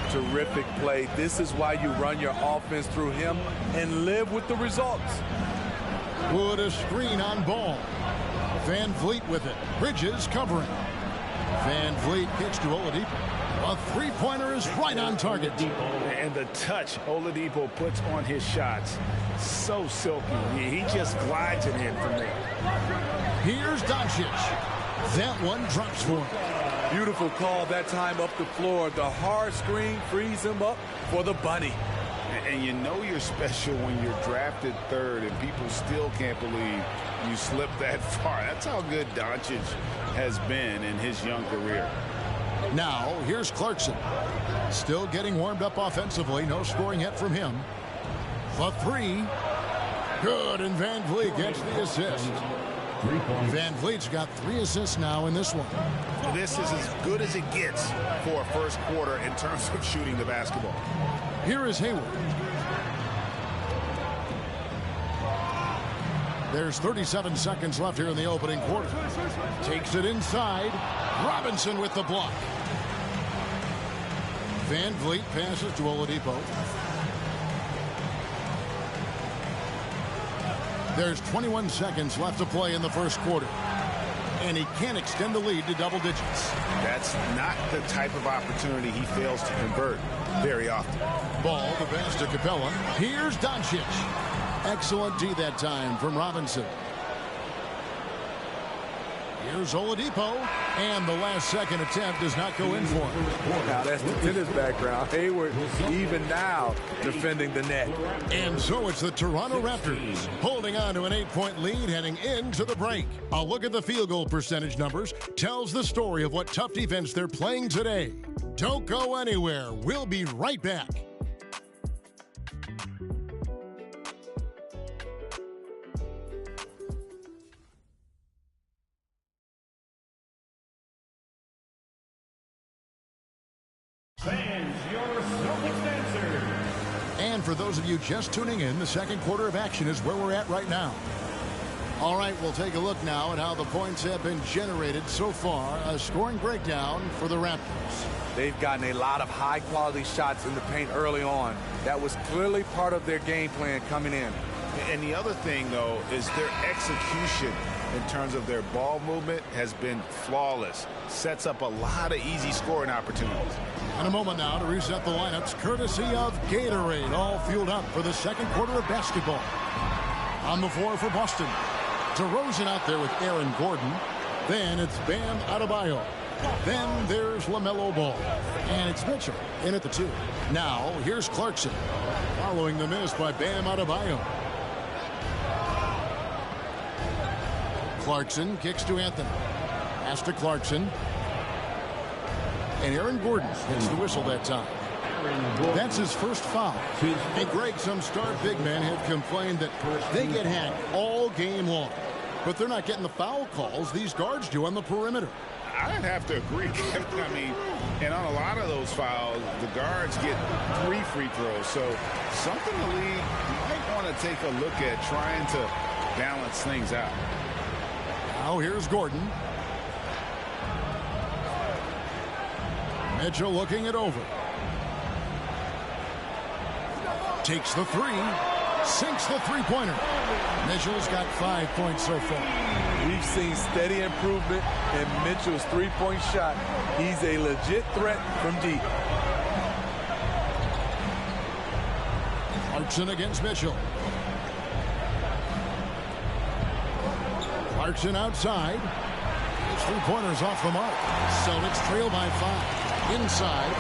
L: Terrific play. This is why you run your offense through him and live with the results.
I: Wood a screen on Ball. Van Vliet with it. Bridges covering. Van Vliet kicks to Oladipo. A three-pointer is right on target.
K: And the touch Oladipo puts on his shots, so silky. He just glides it in from there.
I: Here's Doncic. That one drops for him.
L: Beautiful call that time up the floor. The hard screen frees him up for the bunny.
K: And you know you're special when you're drafted 3rd and people still can't believe you slipped that far. That's how good Doncic has been in his young career.
I: Now, here's Clarkson. Still getting warmed up offensively. No scoring yet from him. The 3. Good, and Van Vliet gets the assist. Van Vliet's got 3 assists now in this one.
K: This is as good as it gets for a first quarter in terms of shooting the basketball.
I: Here is Hayward. There's 37 seconds left here in the opening quarter. Takes it inside. Robinson with the block. Van Vliet passes to Oladipo. There's 21 seconds left to play in the first quarter. And he can't extend the lead to double digits.
K: That's not the type of opportunity he fails to convert very often.
I: Ball, the pass to Capella. Here's Doncic. Excellent D that time from Robinson. Here's Oladipo. And the last second attempt does not go in for him.
L: Now that's the tennis background. Hayward even now defending the net.
I: And so it's the Toronto Raptors holding on to an 8-point lead heading into the break. A look at the field goal percentage numbers tells the story of what tough defense they're playing today. Don't go anywhere. We'll be right back.
D: Fans, your Celtics dancers.
I: And for those of you just tuning in, the second quarter of action is where we're at right now. All right, we'll take a look now at how the points have been generated so far. A scoring breakdown for the Raptors.
L: They've gotten a lot of high-quality shots in the paint early on. That was clearly part of their game plan coming in.
K: And the other thing, though, is their execution in terms of their ball movement has been flawless. Sets up a lot of easy scoring opportunities.
I: And a moment now to reset the lineups, courtesy of Gatorade, all fueled up for the second quarter of basketball. On the floor for Boston, DeRozan out there with Aaron Gordon. Then it's Bam Adebayo. Then there's LaMelo Ball. And it's Mitchell in at the 2. Now, here's Clarkson. Following the miss by Bam Adebayo. Clarkson kicks to Anthony. Pass to Clarkson. And Aaron Gordon gets the whistle that time. That's his first foul. And Greg, some star big men have complained that they get hacked all game long. But they're not getting the foul calls these guards do on the perimeter.
K: I'd have to agree. I mean, and on a lot of those fouls, the guards get 3 free throws. So something the league might want to take a look at, trying to balance things out.
I: Now here's Gordon. Mitchell looking it over. Takes the 3. Sinks the three-pointer. Mitchell's got 5 points so far.
L: We've seen steady improvement in Mitchell's three-point shot. He's a legit threat from deep.
I: Clarkson against Mitchell. Clarkson outside. His three-pointer's off the mark. Celtics trail by 5. Inside.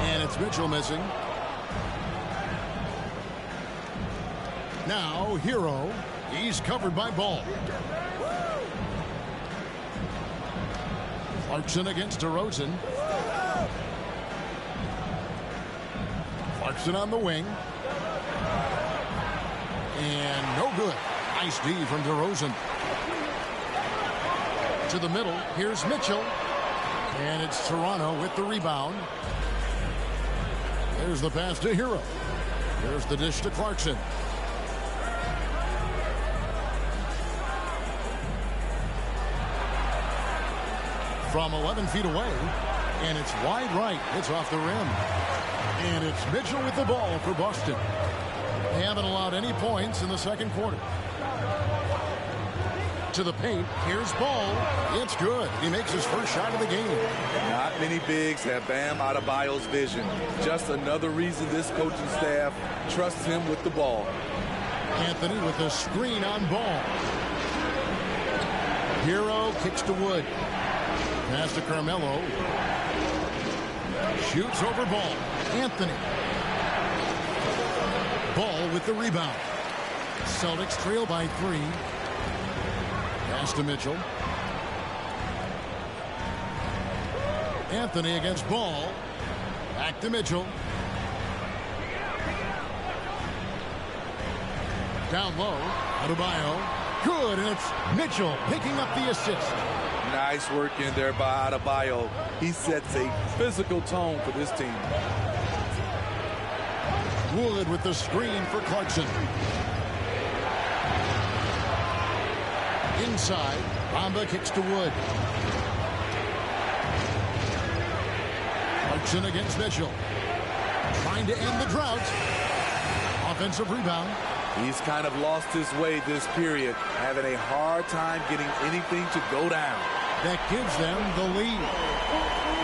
I: And it's Mitchell missing. Now, Hero. He's covered by Ball. Clarkson against DeRozan. Clarkson on the wing. And no good. Nice D from DeRozan. To the middle. Here's Mitchell. And it's Toronto with the rebound. There's the pass to Hero. There's the dish to Clarkson. From 11 feet away, and it's wide right. It's off the rim. And it's Mitchell with the ball for Boston. They haven't allowed any points in the second quarter. To the paint, here's Ball. It's good. He makes his first shot of the game.
L: Not many bigs have Bam Adebayo's vision. Just another reason this coaching staff trusts him with the ball.
I: Anthony with a screen on Ball. Hero kicks to Wood. Pass to Carmelo. Shoots over Ball. Anthony. Ball with the rebound. Celtics trail by 3. Pass to Mitchell. Anthony against Ball. Back to Mitchell. Down low. Adebayo. Good, and it's Mitchell picking up the assist.
L: Nice work in there by Adebayo. He sets a physical tone for this team.
I: Wood with the screen for Clarkson. Inside, Bamba kicks to Wood. Clarkson against Mitchell. Trying to end the drought. Offensive rebound.
L: He's kind of lost his way this period, having a hard time getting anything to go down.
I: That gives them the lead.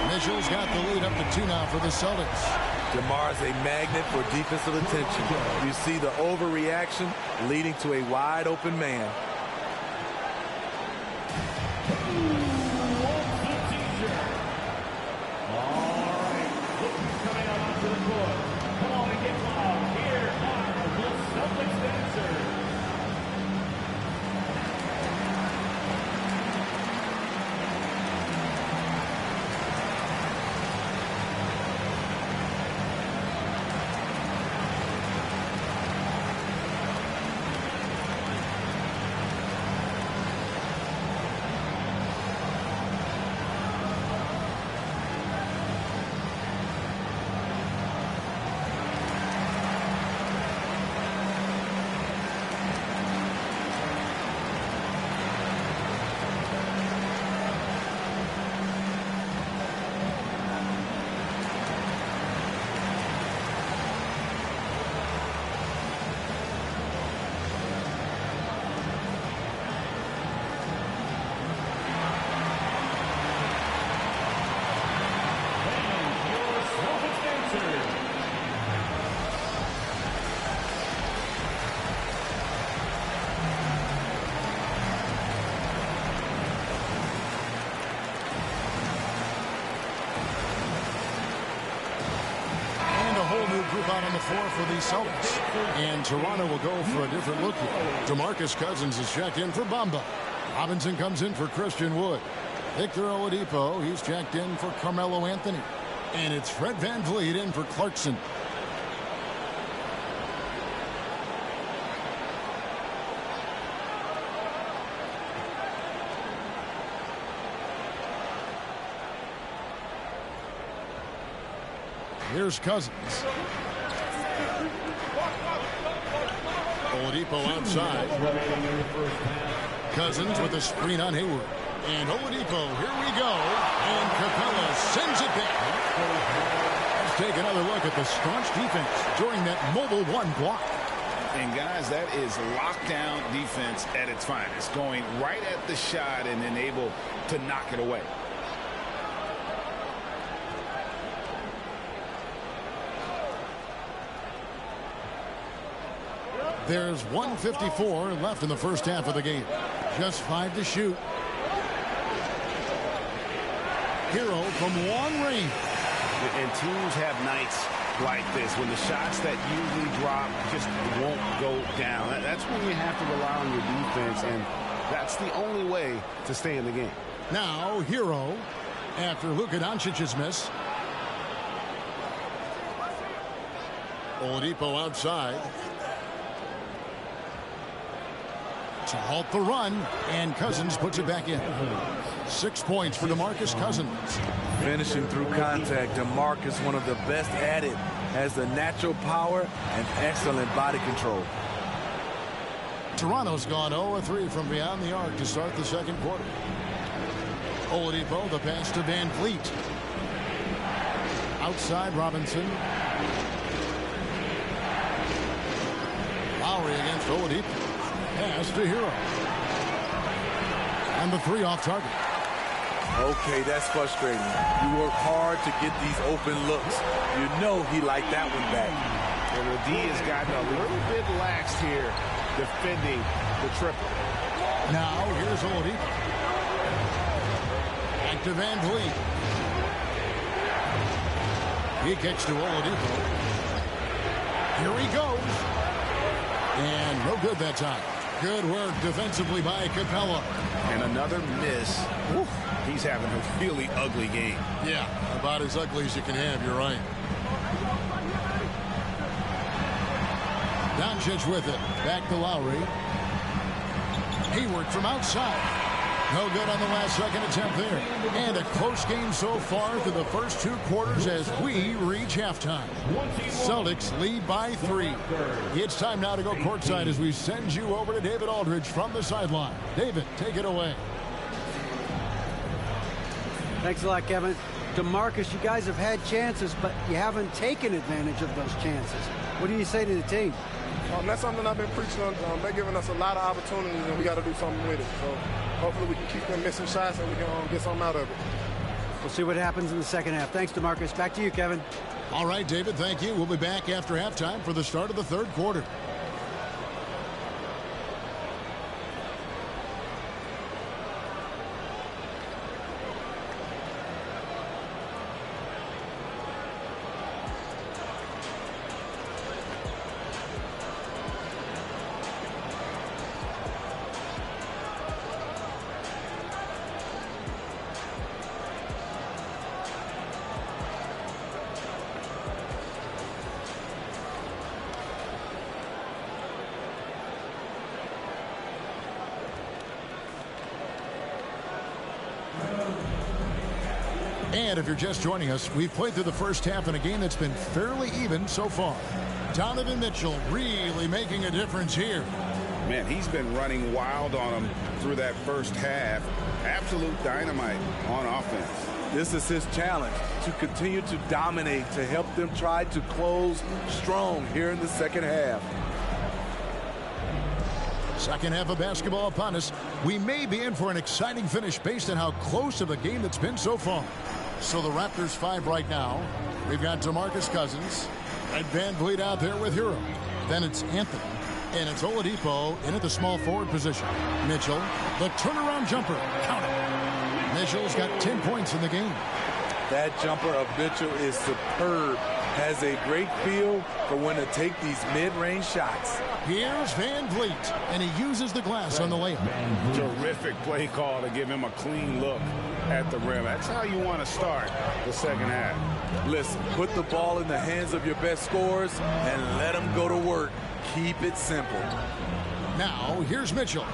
I: Mitchell's got the lead up to 2 now for the Celtics.
L: DeMar's a magnet for defensive attention. You see the overreaction leading to a wide open man.
I: Out on the floor for the Celtics. And Toronto will go for a different look here. DeMarcus Cousins is checked in for Bamba. Robinson comes in for Christian Wood. Victor Oladipo, he's checked in for Carmelo Anthony. And it's Fred VanVleet in for Clarkson. Here's Cousins. Oladipo outside. Cousins with a screen on Hayward. And Oladipo, here we go. And Capella sends it back. Let's take another look at the staunch defense during that mobile one block.
K: And guys, that is lockdown defense at its finest. Going right at the shot and then able to knock it away.
I: There's 1:54 left in the first half of the game. Just 5 to shoot. Hero from long range.
M: And teams have nights like this when the shots that usually drop just won't go down. That's when you have to rely on your defense, and that's the only way to stay in the game.
I: Now, Hero, after Luka Doncic's miss. Oladipo outside. To halt the run, and Cousins puts it back in. 6 points for DeMarcus Cousins.
L: Finishing through contact, DeMarcus, one of the best at it, has the natural power and excellent body control.
I: Toronto's gone 0-3 from beyond the arc to start the second quarter. Oladipo, the pass to Van Vliet. Outside Robinson. Lowry against Oladipo. Pass to Hero. And the 3 off target.
L: Okay, that's frustrating. You work hard to get these open looks. You know he liked that one back.
M: And the D has gotten a little bit lax here defending the triple.
I: Now here's Oladipo. Back to Van Vliet. He kicks to Oladipo. Here he goes. And no good that time. Good work defensively by Capella.
K: And another miss. Oof, he's having a really ugly game.
I: Yeah, about as ugly as you can have, you're right. Doncic with it. Back to Lowry. Hayward from outside. No good on the last second attempt there. And a close game so far through the first 2 quarters as we reach halftime. Celtics lead by 3. It's time now to go courtside as we send you over to David Aldridge from the sideline. David, take it away.
J: Thanks a lot, Kevin. DeMarcus, you guys have had chances, but you haven't taken advantage of those chances. What do you say to the team?
N: That's something I've been preaching on. They're giving us a lot of opportunities, and we got to do something with it. So hopefully we can keep them missing shots and we can get something out of it.
J: We'll see what happens in the second half. Thanks, DeMarcus. Back to you, Kevin.
I: All right, David, thank you. We'll be back after halftime for the start of the third quarter. And if you're just joining us, we've played through the first half in a game that's been fairly even so far. Donovan Mitchell really making a difference here.
K: Man, he's been running wild on him through that first half. Absolute dynamite on offense.
L: This is his challenge, to continue to dominate, to help them try to close strong here in the second half.
I: Second half of basketball upon us. We may be in for an exciting finish based on how close of a game it's been so far. So the Raptors 5 right now. We've got DeMarcus Cousins and Van Vliet out there with Hero. Then it's Anthony. And it's Oladipo in at the small forward position. Mitchell, the turnaround jumper. Count it. Mitchell's got 10 points in the game.
L: That jumper of Mitchell is superb. Has a great feel for when to take these mid-range shots.
I: Here's Van Vliet, and he uses the glass on the layup.
K: Terrific play call to give him a clean look at the rim. That's how you want to start the second half.
L: Listen, put the ball in the hands of your best scorers and let them go to work. Keep it simple.
I: Now, here's Mitchell.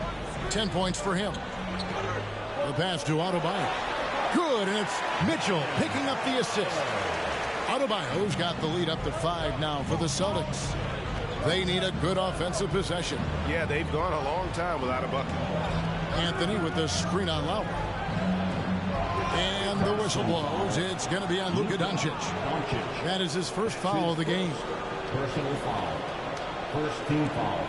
I: 10 points for him. The pass to Adebayo. Good, and it's Mitchell picking up the assist. Adebayo's got the lead up to 5 now for the Celtics. They need a good offensive possession.
M: Yeah, they've gone a long time without a bucket.
I: Anthony with the screen on Lowry. And the whistle blows. It's going to be on Luka Doncic. That is his first foul of the game.
E: Personal foul. First team foul.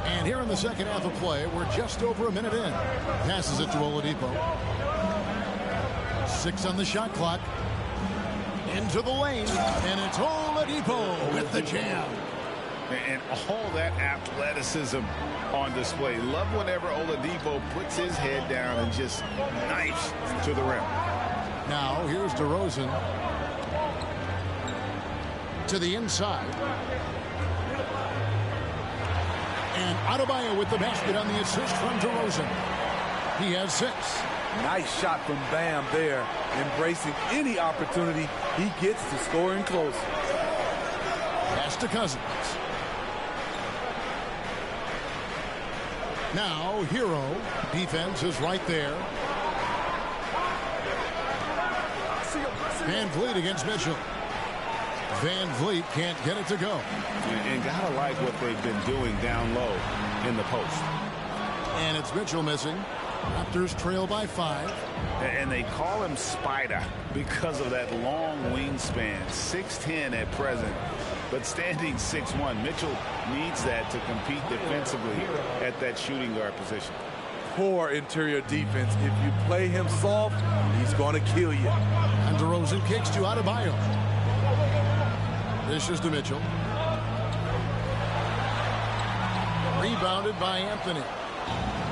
I: And here in the second half of play, we're just over a minute in. Passes it to Oladipo. 6 on the shot clock. Into the lane. And it's Oladipo with the jam.
K: And all that athleticism on display. Love whenever Oladipo puts his head down and just knifes to the rim.
I: Now here's DeRozan to the inside. And Adebayo with the basket on the assist from DeRozan. He has 6.
L: Nice shot from Bam there, embracing any opportunity he gets to scoring close.
I: Pass to Cousins. Now Hero. Defense is right there. Van Vliet against Mitchell. Van Vliet can't get it to go.
M: And gotta like what they've been doing down low in the post.
I: And it's Mitchell missing. Raptors trail by 5.
M: And they call him Spider because of that long wingspan. 6'10" at present, but standing 6'1". Mitchell needs that to compete defensively at that shooting guard position.
L: Poor interior defense. If you play him soft, he's going to kill you.
I: And DeRozan kicks to Adebayo. This is to Mitchell. Rebounded by Anthony.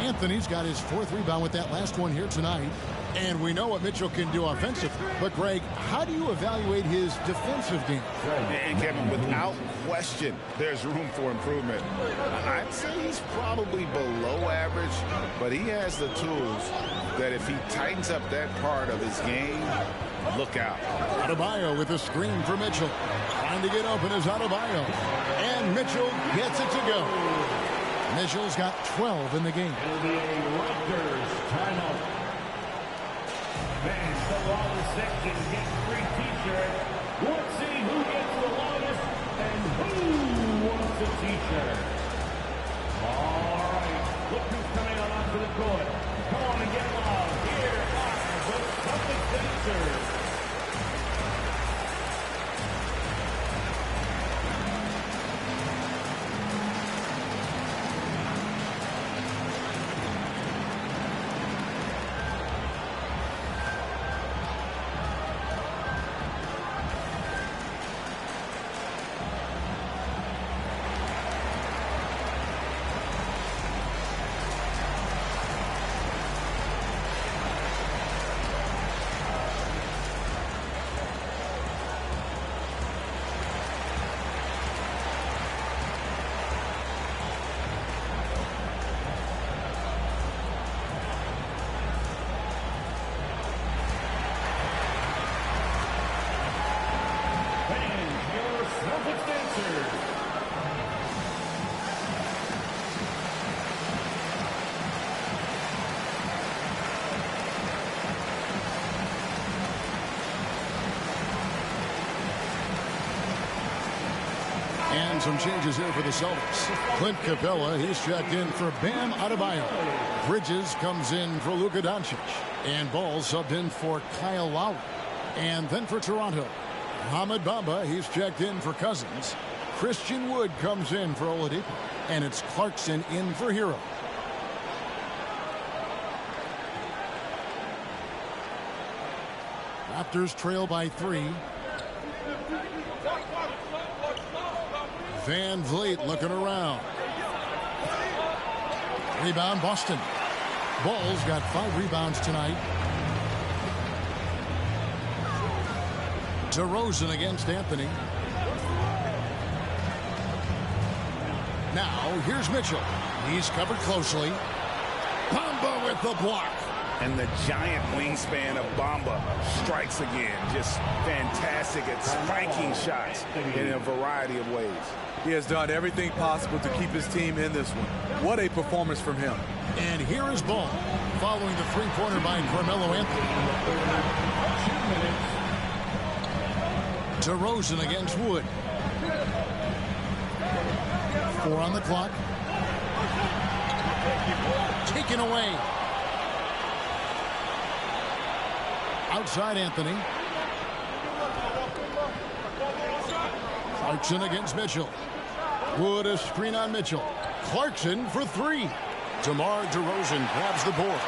I: Anthony's got his 4th rebound with that last one here tonight. And we know what Mitchell can do offensively. But, Greg, how do you evaluate his defensive game?
M: And, Kevin, without question, there's room for improvement. I'd say he's probably below average, but he has the tools that if he tightens up that part of his game, look out.
I: Adebayo with a screen for Mitchell. Trying to get open is Adebayo. And Mitchell gets it to go. Mitchell's got 12 in the game.
E: It'll be a Raptors timeout. Fans, the longest section get free t-shirt. Let's see who gets the longest and who wants a t-shirt. All right, look who's coming on onto the court. Come on and get loud. Here are the Celtics dancers.
I: And some changes here for the Celtics. Clint Capella, he's checked in for Bam Adebayo. Bridges comes in for Luka Doncic. And Ball subbed in for Kyle Lowry. And then for Toronto, Ahmed Bamba, he's checked in for Cousins. Christian Wood comes in for Oladipo. And it's Clarkson in for Hero. Raptors trail by 3. Van Vliet looking around. Rebound Boston. Ball's got 5 rebounds tonight. DeRozan against Anthony. Now here's Mitchell. He's covered closely. Bamba with the block.
M: And the giant wingspan of Bamba strikes again. Just fantastic at spiking shots in a variety of ways.
L: He has done everything possible to keep his team in this one. What a performance from him.
I: And here is Ball following the three-pointer by Carmelo Anthony. DeRozan against Wood. 4 on the clock. Taken away. Outside Anthony. Clarkson against Mitchell. Wood a screen on Mitchell. Clarkson for 3. DeMar DeRozan grabs the board.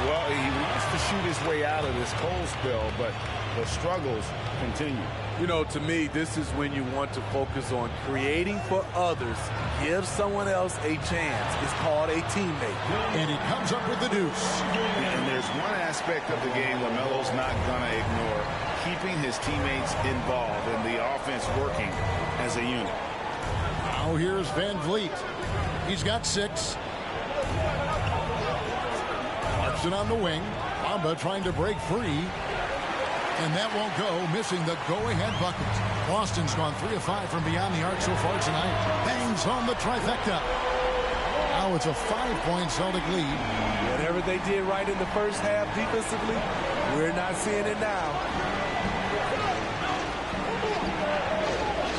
M: Well, he wants to shoot his way out of this cold spell, but the struggles continue.
L: You know, to me, this is when you want to focus on creating for others. Give someone else a chance. It's called a teammate.
I: And he comes up with the deuce.
M: And there's one aspect of the game LaMelo's not going to ignore. Keeping his teammates involved and the offense working as a unit.
I: Now here's Van Vliet. He's got 6. Clarkson on the wing. Bamba trying to break free. And that won't go, missing the go-ahead bucket. Boston's gone 3 of 5 from beyond the arc so far tonight. Bangs home the trifecta. Now it's a 5-point Celtic lead.
L: Whatever they did right in the first half defensively, we're not seeing it now.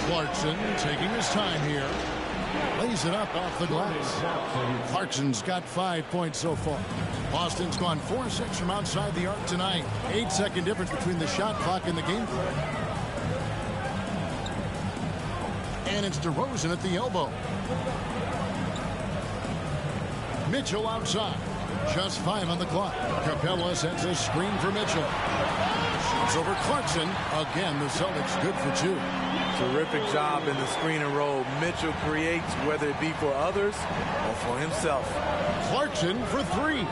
I: Clarkson taking his time here. Lays it up off the glass. Clarkson's got 5 points so far. Boston's gone 4-6 from outside the arc tonight. 8-second difference between the shot clock and the game clock. And it's DeRozan at the elbow. Mitchell outside. Just 5 on the clock. Capella sends a screen for Mitchell. Shoots over Clarkson. Again, the Celtics good for 2.
L: Terrific job in the screen and roll. Mitchell creates, whether it be for others or for himself.
I: Clarkson for 3.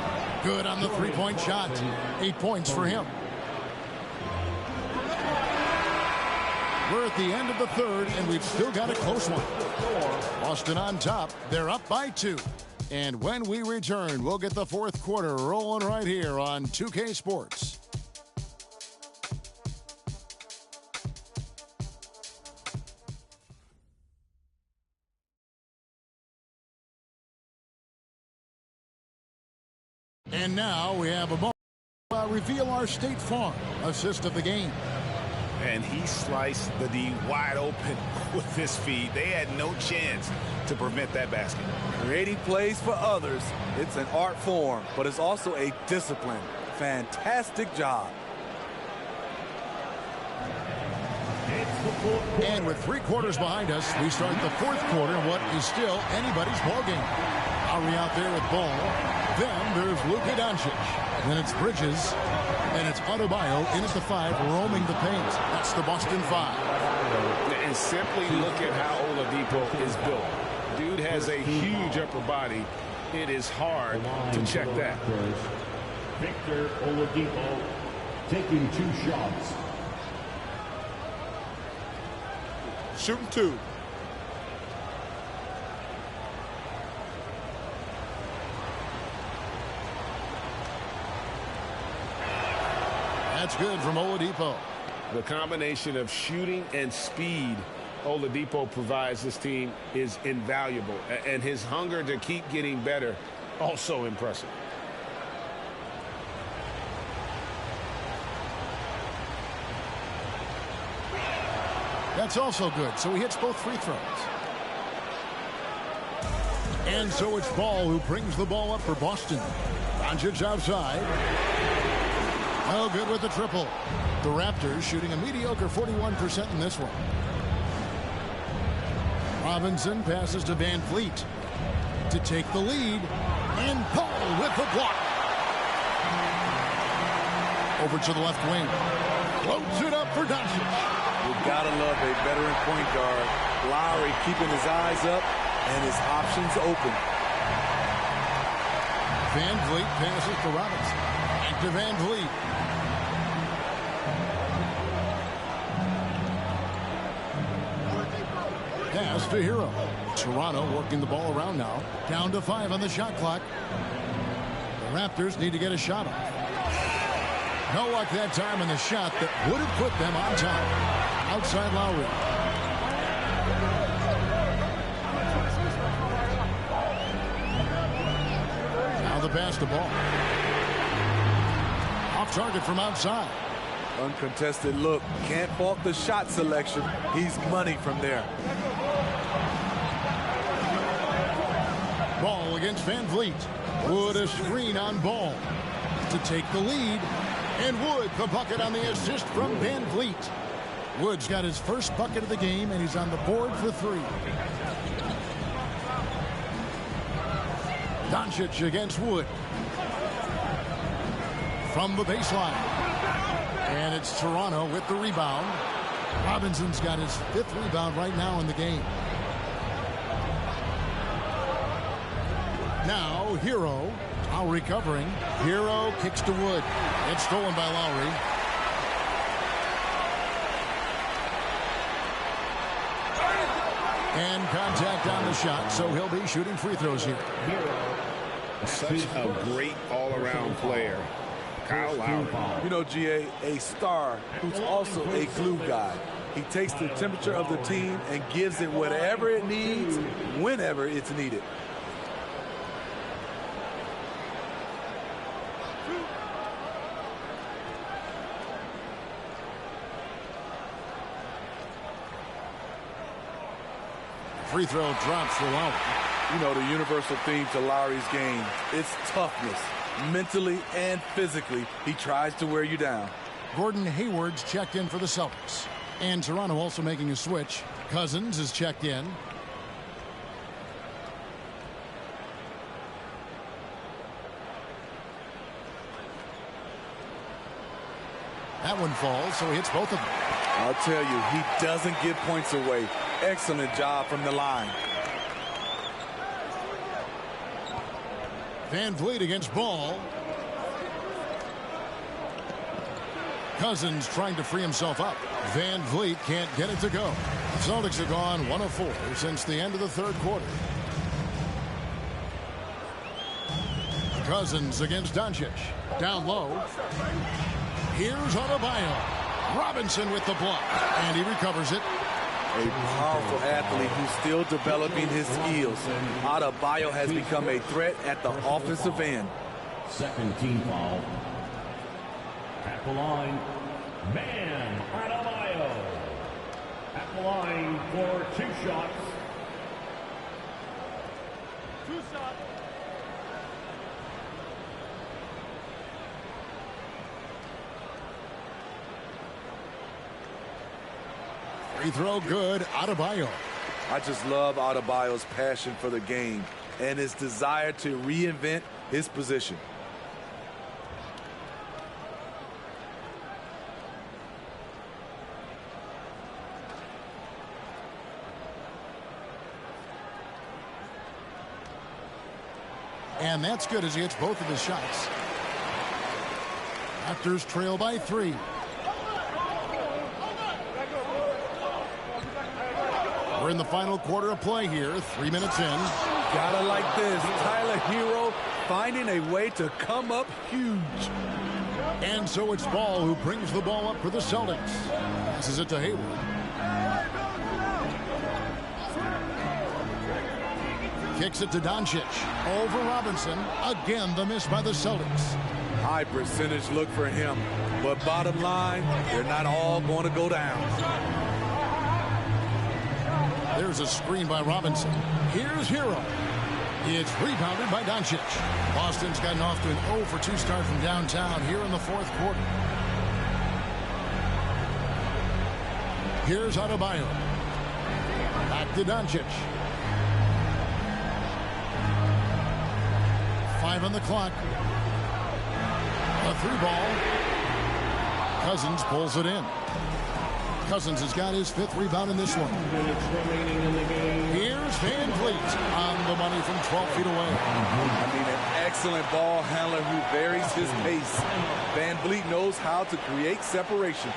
I: Good on the 3-point shot. 8 points for him. We're at the end of the third, and we've still got a close one. Boston on top. They're up by 2. And when we return, we'll get the fourth quarter rolling right here on 2K Sports. And now we have a moment to reveal our State Farm assist of the game.
M: And he sliced the D wide open with his feet. They had no chance to prevent that basket.
L: Creating plays for others, it's an art form, but it's also a discipline. Fantastic job.
I: And with 3 quarters behind us, we start the fourth quarter in what is still anybody's ballgame. Lowry out there with ball. Then there's Luka Doncic. Then it's Bridges. And it's Adebayo in at the 5, roaming the paint. That's the Boston 5.
M: And simply look at how Oladipo is built. Dude has a huge upper body. It is hard to check that.
E: Victor Oladipo taking 2 shots.
H: Shooting 2.
I: That's good from Oladipo.
M: The combination of shooting and speed Oladipo provides this team is invaluable. And his hunger to keep getting better, also impressive.
I: That's also good. So he hits both free throws. And so it's Ball who brings the ball up for Boston. Doncic outside. Oh, good with the triple. The Raptors shooting a mediocre 41% in this one. Robinson passes to Van Vliet to take the lead. And Paul with the block. Over to the left wing. Floats it up for Doncic.
L: You've got to love a veteran point guard. Lowry keeping his eyes up and his options open.
I: Van Vliet passes to Robinson. Back to Van Vliet. Pass to Hero. Toronto working the ball around now. Down to 5 on the shot clock. The Raptors need to get a shot off. No luck that time in the shot that would have put them on top. Outside Lowry. Now the pass to Ball. Off target from outside.
L: Uncontested look. Can't fault the shot selection. He's money from there.
I: Ball against Van Vliet. Wood a screen on Ball to take the lead. And Wood the bucket on the assist from Van Vliet. Wood's got his first bucket of the game, and he's on the board for 3. Doncic against Wood. From the baseline. And it's Toronto with the rebound. Robinson's got his 5th rebound right now in the game. Now Hero. Lowry covering. Hero kicks to Wood. It's stolen by Lowry. And contact on the shot, so he'll be shooting free throws here.
K: Such a great all-around player, Kyle Lowry.
L: You know, GA, a star who's also a glue guy. He takes the temperature of the team and gives it whatever it needs, whenever it's needed.
I: Free throw drops for Lowry.
L: You know, the universal theme to Lowry's game, it's toughness. Mentally and physically, he tries to wear you down.
I: Gordon Hayward's checked in for the Celtics. And Toronto also making a switch. Cousins is checked in. That one falls, so he hits both of them.
L: I'll tell you, he doesn't give points away. Excellent job from the line.
I: Van Vliet against Ball. Cousins trying to free himself up. Van Vliet can't get it to go. Celtics have gone 1 of 4 since the end of the 3rd quarter. Cousins against Doncic. Down low. Here's Adebayo. Robinson with the block. And he recovers it.
L: A powerful athlete who's still developing his skills. Adebayo has become a threat at the offensive end.
E: Second team foul. At the line, Bam Adebayo. At the line for 2 shots. 2 shots.
I: Free throw good. Adebayo.
L: I just love Adebayo's passion for the game and his desire to reinvent his position.
I: And that's good as he hits both of his shots. Raptors trail by 3. We're in the final quarter of play here. 3 minutes in.
L: Gotta like this. Tyler Hero finding a way to come up huge.
I: And so it's Ball who brings the ball up for the Celtics. Passes it to Hayward. Kicks it to Doncic. Over Robinson. Again, the miss by the Celtics.
L: High percentage look for him. But bottom line, they're not all going to go down.
I: There's a screen by Robinson. Here's Hero. It's rebounded by Doncic. Boston's gotten off to an 0 for 2 start from downtown here in the 4th quarter. Here's Adebayo. Back to Doncic. 5 on the clock. A 3-ball. Cousins pulls it in. Cousins has got his 5th rebound in this one. Here's Van Vliet on the money from 12 feet away.
L: I mean, an excellent ball handler who varies his pace. Van Vliet knows how to create separation.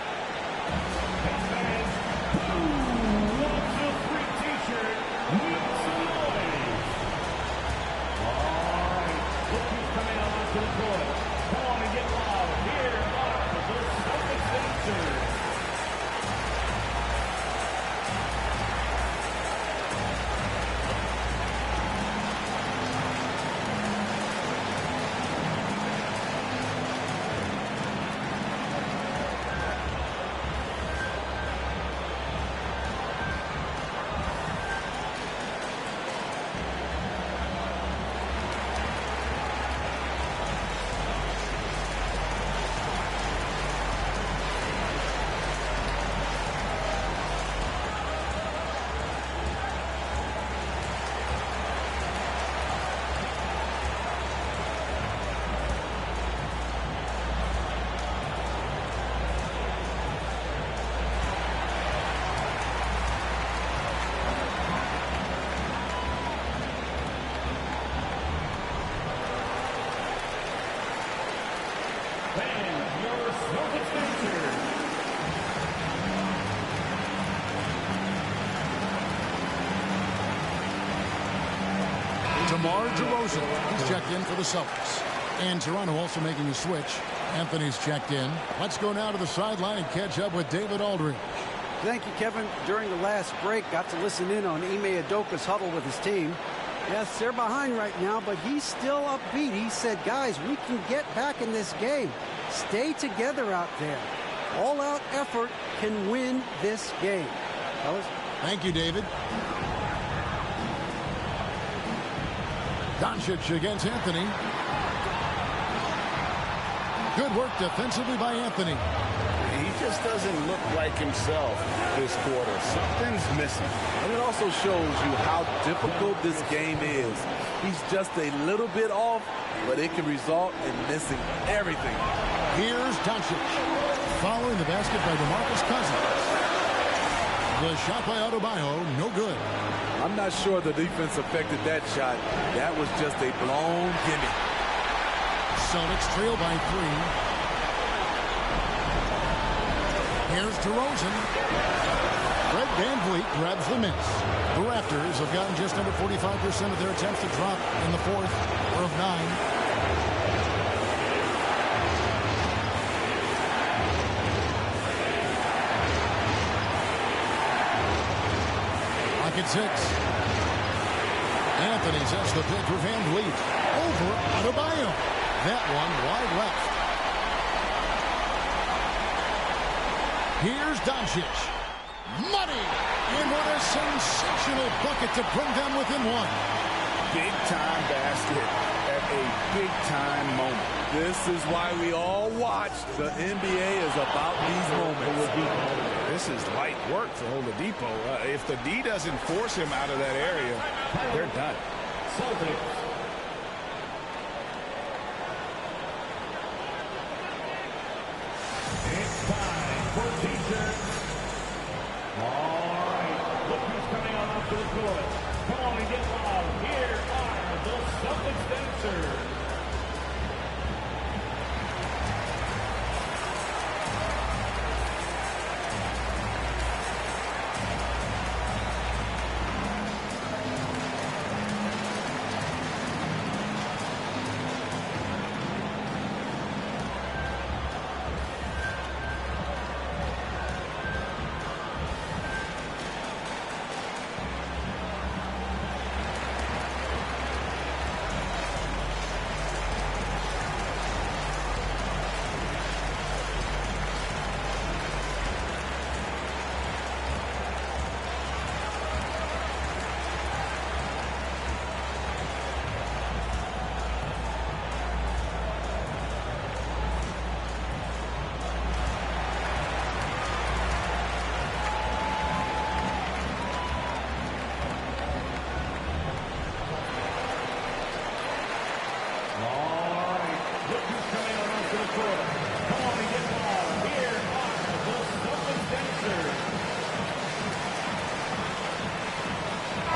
E: And your Celtics answer.
I: DeMar DeRozan, he's checked in for the Celtics. And Toronto also making a switch. Anthony's checked in. Let's go now to the sideline and catch up with David Aldridge.
J: Thank you, Kevin. During the last break, got to listen in on Ime Udoka's huddle with his team. Yes, they're behind right now, but he's still upbeat. He said, guys, we can get back in this game. Stay together out there. All-out effort can win this game. Fellas?
I: Thank you, David. Doncic against Anthony. Good work defensively by Anthony.
M: He just doesn't look like himself this quarter. Something's missing.
L: And it also shows you how difficult this game is. He's just a little bit off, but it can result in missing everything.
I: Here's Doncic. Following the basket by DeMarcus Cousins. The shot by Adebayo, no good.
L: I'm not sure the defense affected that shot. That was just a blown gimme.
I: Celtics trail by 3. Here's DeRozan. Fred VanVleet grabs the miss. The Raptors have gotten just under 45% of their attempts to drop in the fourth, or of 9. At 6. Anthony sets the pick for VanVleet. Over Adebayo. That one wide left. Here's Doncic. Money! And what a sensational bucket to bring them within 1.
M: Big-time basket at a big-time moment.
L: This is why we all watch. The NBA is about these moments.
K: This is light work for Oladipo. If the D doesn't force him out of that area, they're done.
E: Celtics. It's time for teacher. All right, look who's coming on up to the court. Come on and get loud. Here are the Celtics dancers.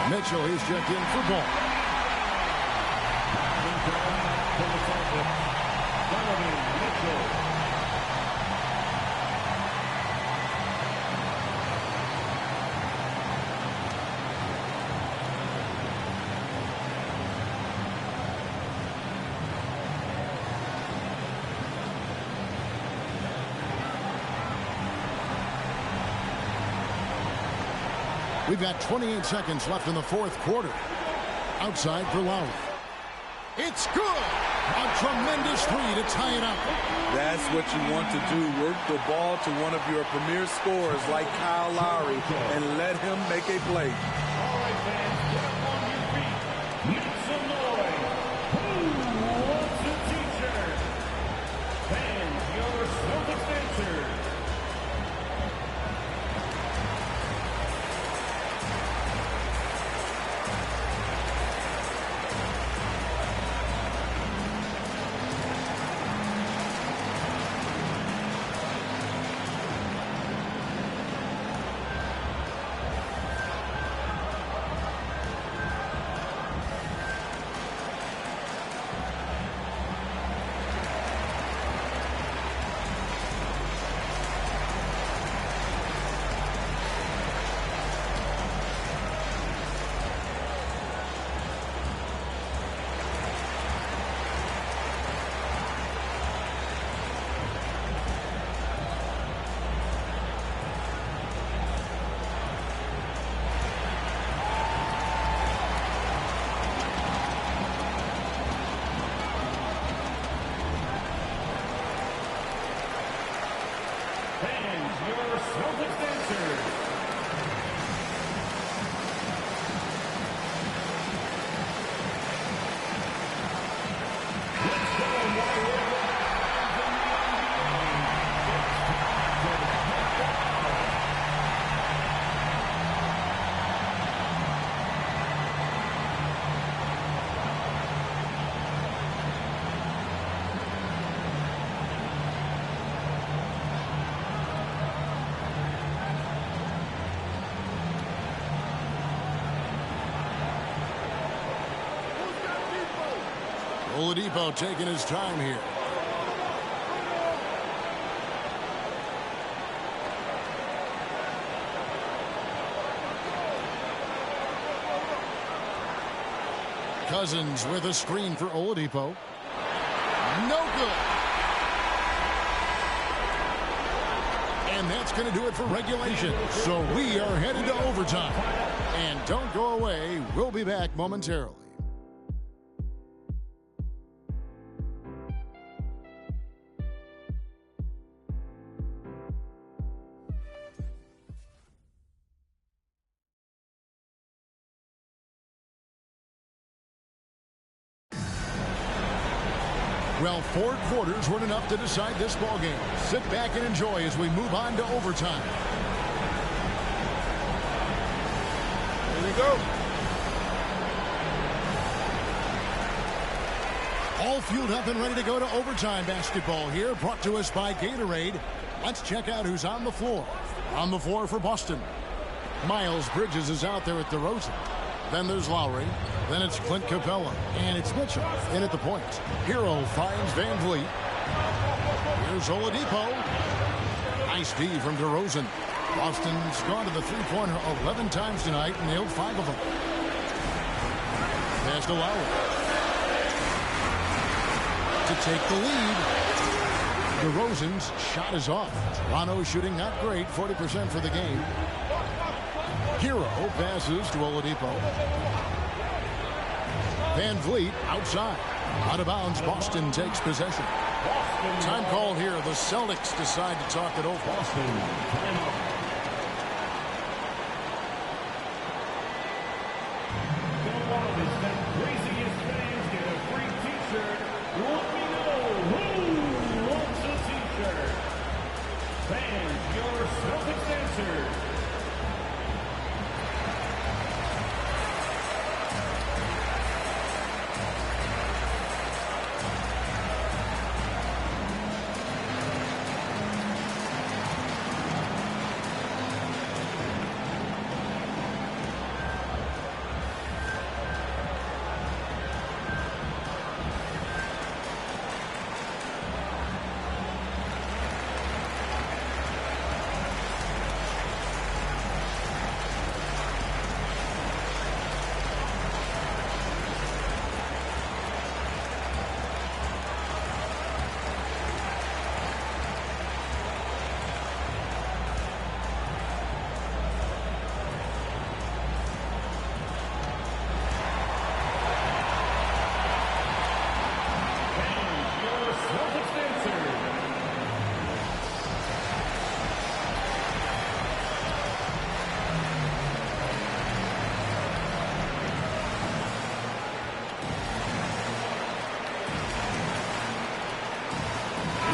I: Mitchell, he's checked in for ball. We've got 28 seconds left in the fourth quarter. Outside for Lowry. It's good. A tremendous three to tie it up.
L: That's what you want to do. Work the ball to one of your premier scorers like Kyle Lowry and let him make a play.
E: All right, fans, get up on your feet. Make some noise. Who wants a t-shirt? Fans, your Celtics dancers. Fans, your Celtics dancers.
I: Oladipo taking his time here. Cousins with a screen for Oladipo. No good. And that's going to do it for regulation. So we are headed to overtime. And don't go away. We'll be back momentarily. Well, 4 quarters weren't enough to decide this ball game. Sit back and enjoy as we move on to overtime.
N: Here we go.
I: All fueled up and ready to go to overtime basketball here, brought to us by Gatorade. Let's check out who's on the floor. On the floor for Boston, Miles Bridges is out there at DeRozan. Then there's Lowry. Then it's Clint Capella. And it's Mitchell in at the point. Hero finds Van Vliet. Here's Oladipo. Nice D from DeRozan. Boston's gone to the three-pointer 11 times tonight and nailed 5 of them. Pass to Lowry. To take the lead. DeRozan's shot is off. Toronto shooting not great, 40% for the game. Hero passes to Oladipo. Van Vliet outside. Out of bounds, Boston takes possession. Time called here. The Celtics decide to talk it over.
E: Boston, timeout. Go on, is that craziest fans get a free t-shirt? Let me know who wants a t-shirt. Fans, your Celtics dancers.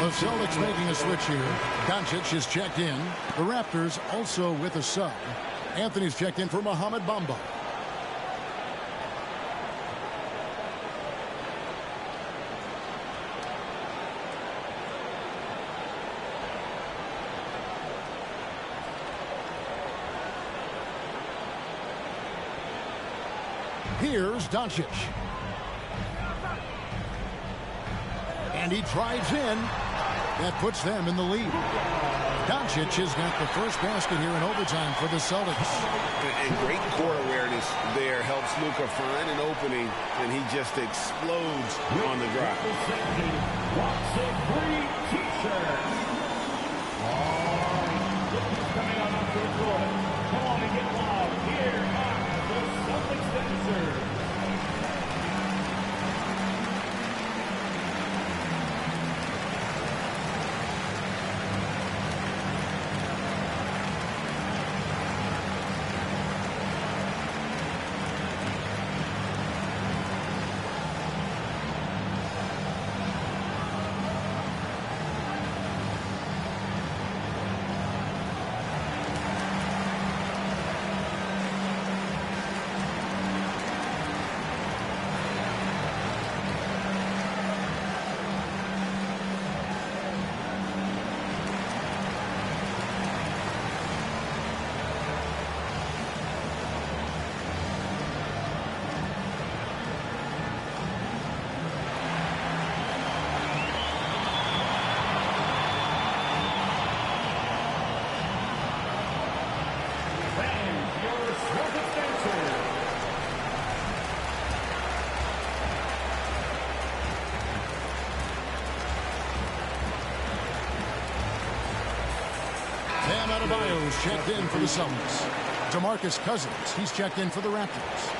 I: The Celtics making a switch here. Doncic is checked in. The Raptors also with a sub. Anthony's checked in for Mohamed Bamba. Here's Doncic. And he drives in. That puts them in the lead. Doncic has got the first basket here in overtime for the Celtics.
M: And great court awareness there helps Luka find an opening, and he just explodes on the drive.
E: What's a free t-shirt? Coming on up to the court. Come on and get loud. Here are the Celtics dancers.
I: Bam Adebayo's checked in for the Celtics. DeMarcus Cousins, he's checked in for the Raptors.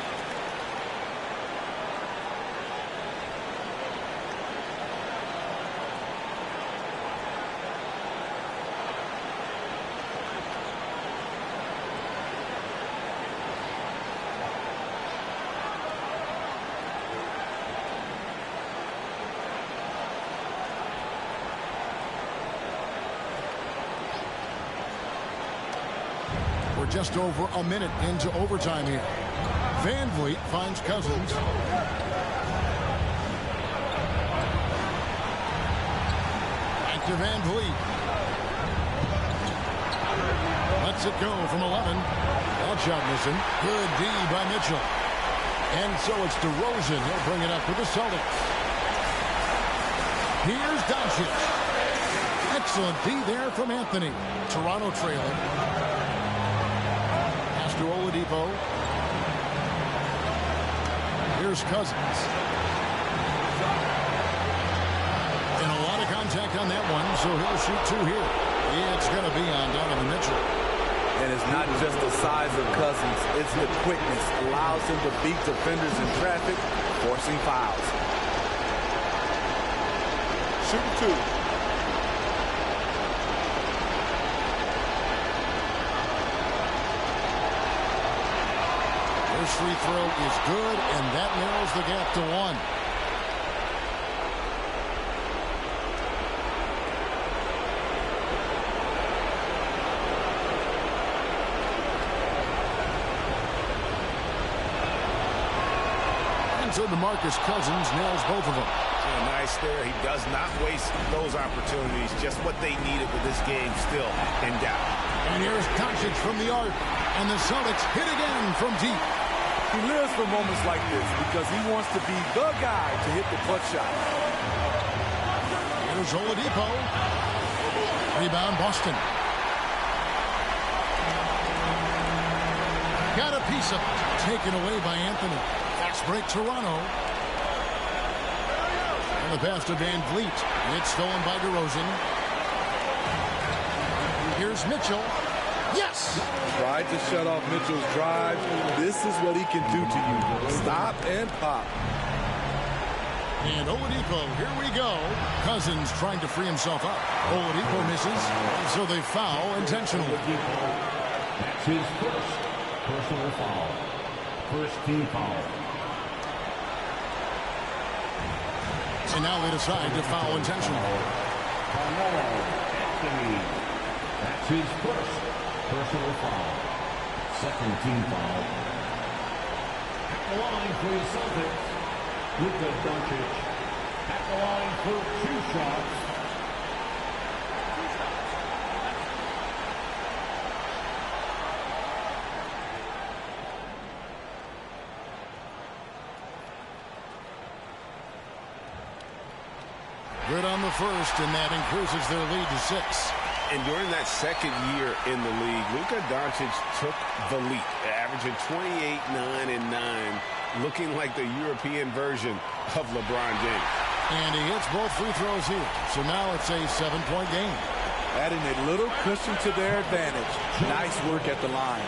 I: We're just over a minute into overtime here. Van Vliet finds Cousins. Back to Van Vliet. Lets it go from 11. That shot missing. Good D by Mitchell. And so it's DeRozan. He'll bring it up for the Celtics. Here's Doncic. Excellent D there from Anthony. Toronto trailing. To Oladipo. Here's Cousins. And a lot of contact on that one, so he'll shoot two here. Yeah, it's going to be on Donovan Mitchell.
L: And it's not just the size of Cousins, it's the quickness. Allows him to beat defenders in traffic, forcing fouls. Shooting two.
I: First free throw is good, and that narrows the gap to one. And so DeMarcus Cousins nails both of them.
M: Yeah, nice there. He does not waste those opportunities. Just what they needed with this game still in doubt.
I: And here's Doncic from the arc. And the Celtics hit again from deep.
L: He lives for moments like this because he wants to be the guy to hit the clutch shot.
I: Here's Oladipo. Rebound Boston. Got a piece of it. Taken away by Anthony. Fast break Toronto. And the pass to Van Vliet. It's stolen by DeRozan. Here's Mitchell. Yes!
L: Tried to shut off Mitchell's drive. This is what he can do to you. Stop and pop.
I: And Oladipo, here we go. Cousins trying to free himself up. Oladipo misses, so they foul intentionally.
E: That's his first personal foul. First team foul.
I: And now they decide to foul intentionally.
E: Carmelo Anthony. That's his first personal foul. Second team foul. At the line for the Celtics, Luka Doncic. At the line for 2 shots.
I: Good on the first, and that increases their lead to 6.
M: And during that second year in the league, Luka Doncic took the lead, averaging 28, 9, and 9, looking like the European version of LeBron James.
I: And he hits both free throws here. So now it's a 7-point game.
L: Adding a little cushion to their advantage. Nice work at the line.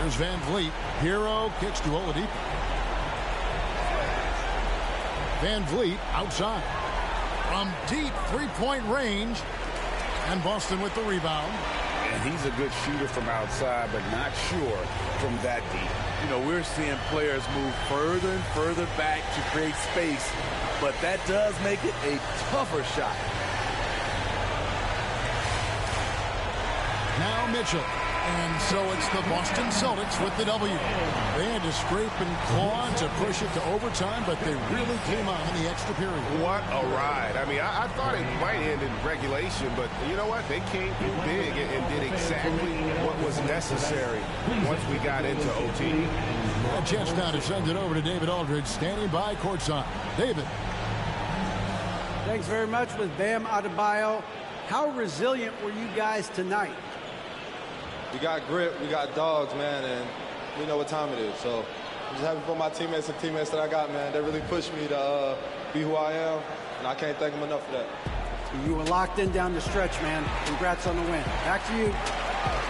I: Here's Van Vliet. Hero kicks to Oladipo. Van Vliet outside. From deep three-point range. And Boston with the rebound.
M: And he's a good shooter from outside, but not sure from that deep.
L: You know, we're seeing players move further and further back to create space, but that does make it a tougher shot.
I: Now Mitchell. And so it's the Boston Celtics with the W. They had to scrape and claw to push it to overtime, but they really came on in the extra period.
O: What a ride. I mean, I thought it might end in regulation, but you know what? They came through big and did exactly what was necessary once we got into OT.
I: A chance now to send it over to David Aldridge, standing by courtside. David.
J: Thanks very much with Bam Adebayo. How resilient were you guys tonight?
P: We got grit, we got dogs, man, and we know what time it is. So I'm just happy for my teammates and teammates that I got, man. They really pushed me to be who I am, and I can't thank them enough for that.
J: You were locked in down the stretch, man. Congrats on the win. Back to you.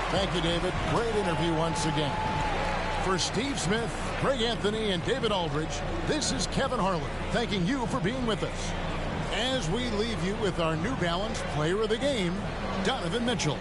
I: Thank you, David. Great interview once again. For Steve Smith, Greg Anthony, and David Aldridge, this is Kevin Harlan thanking you for being with us. As we leave you with our New Balance Player of the Game, Donovan Mitchell.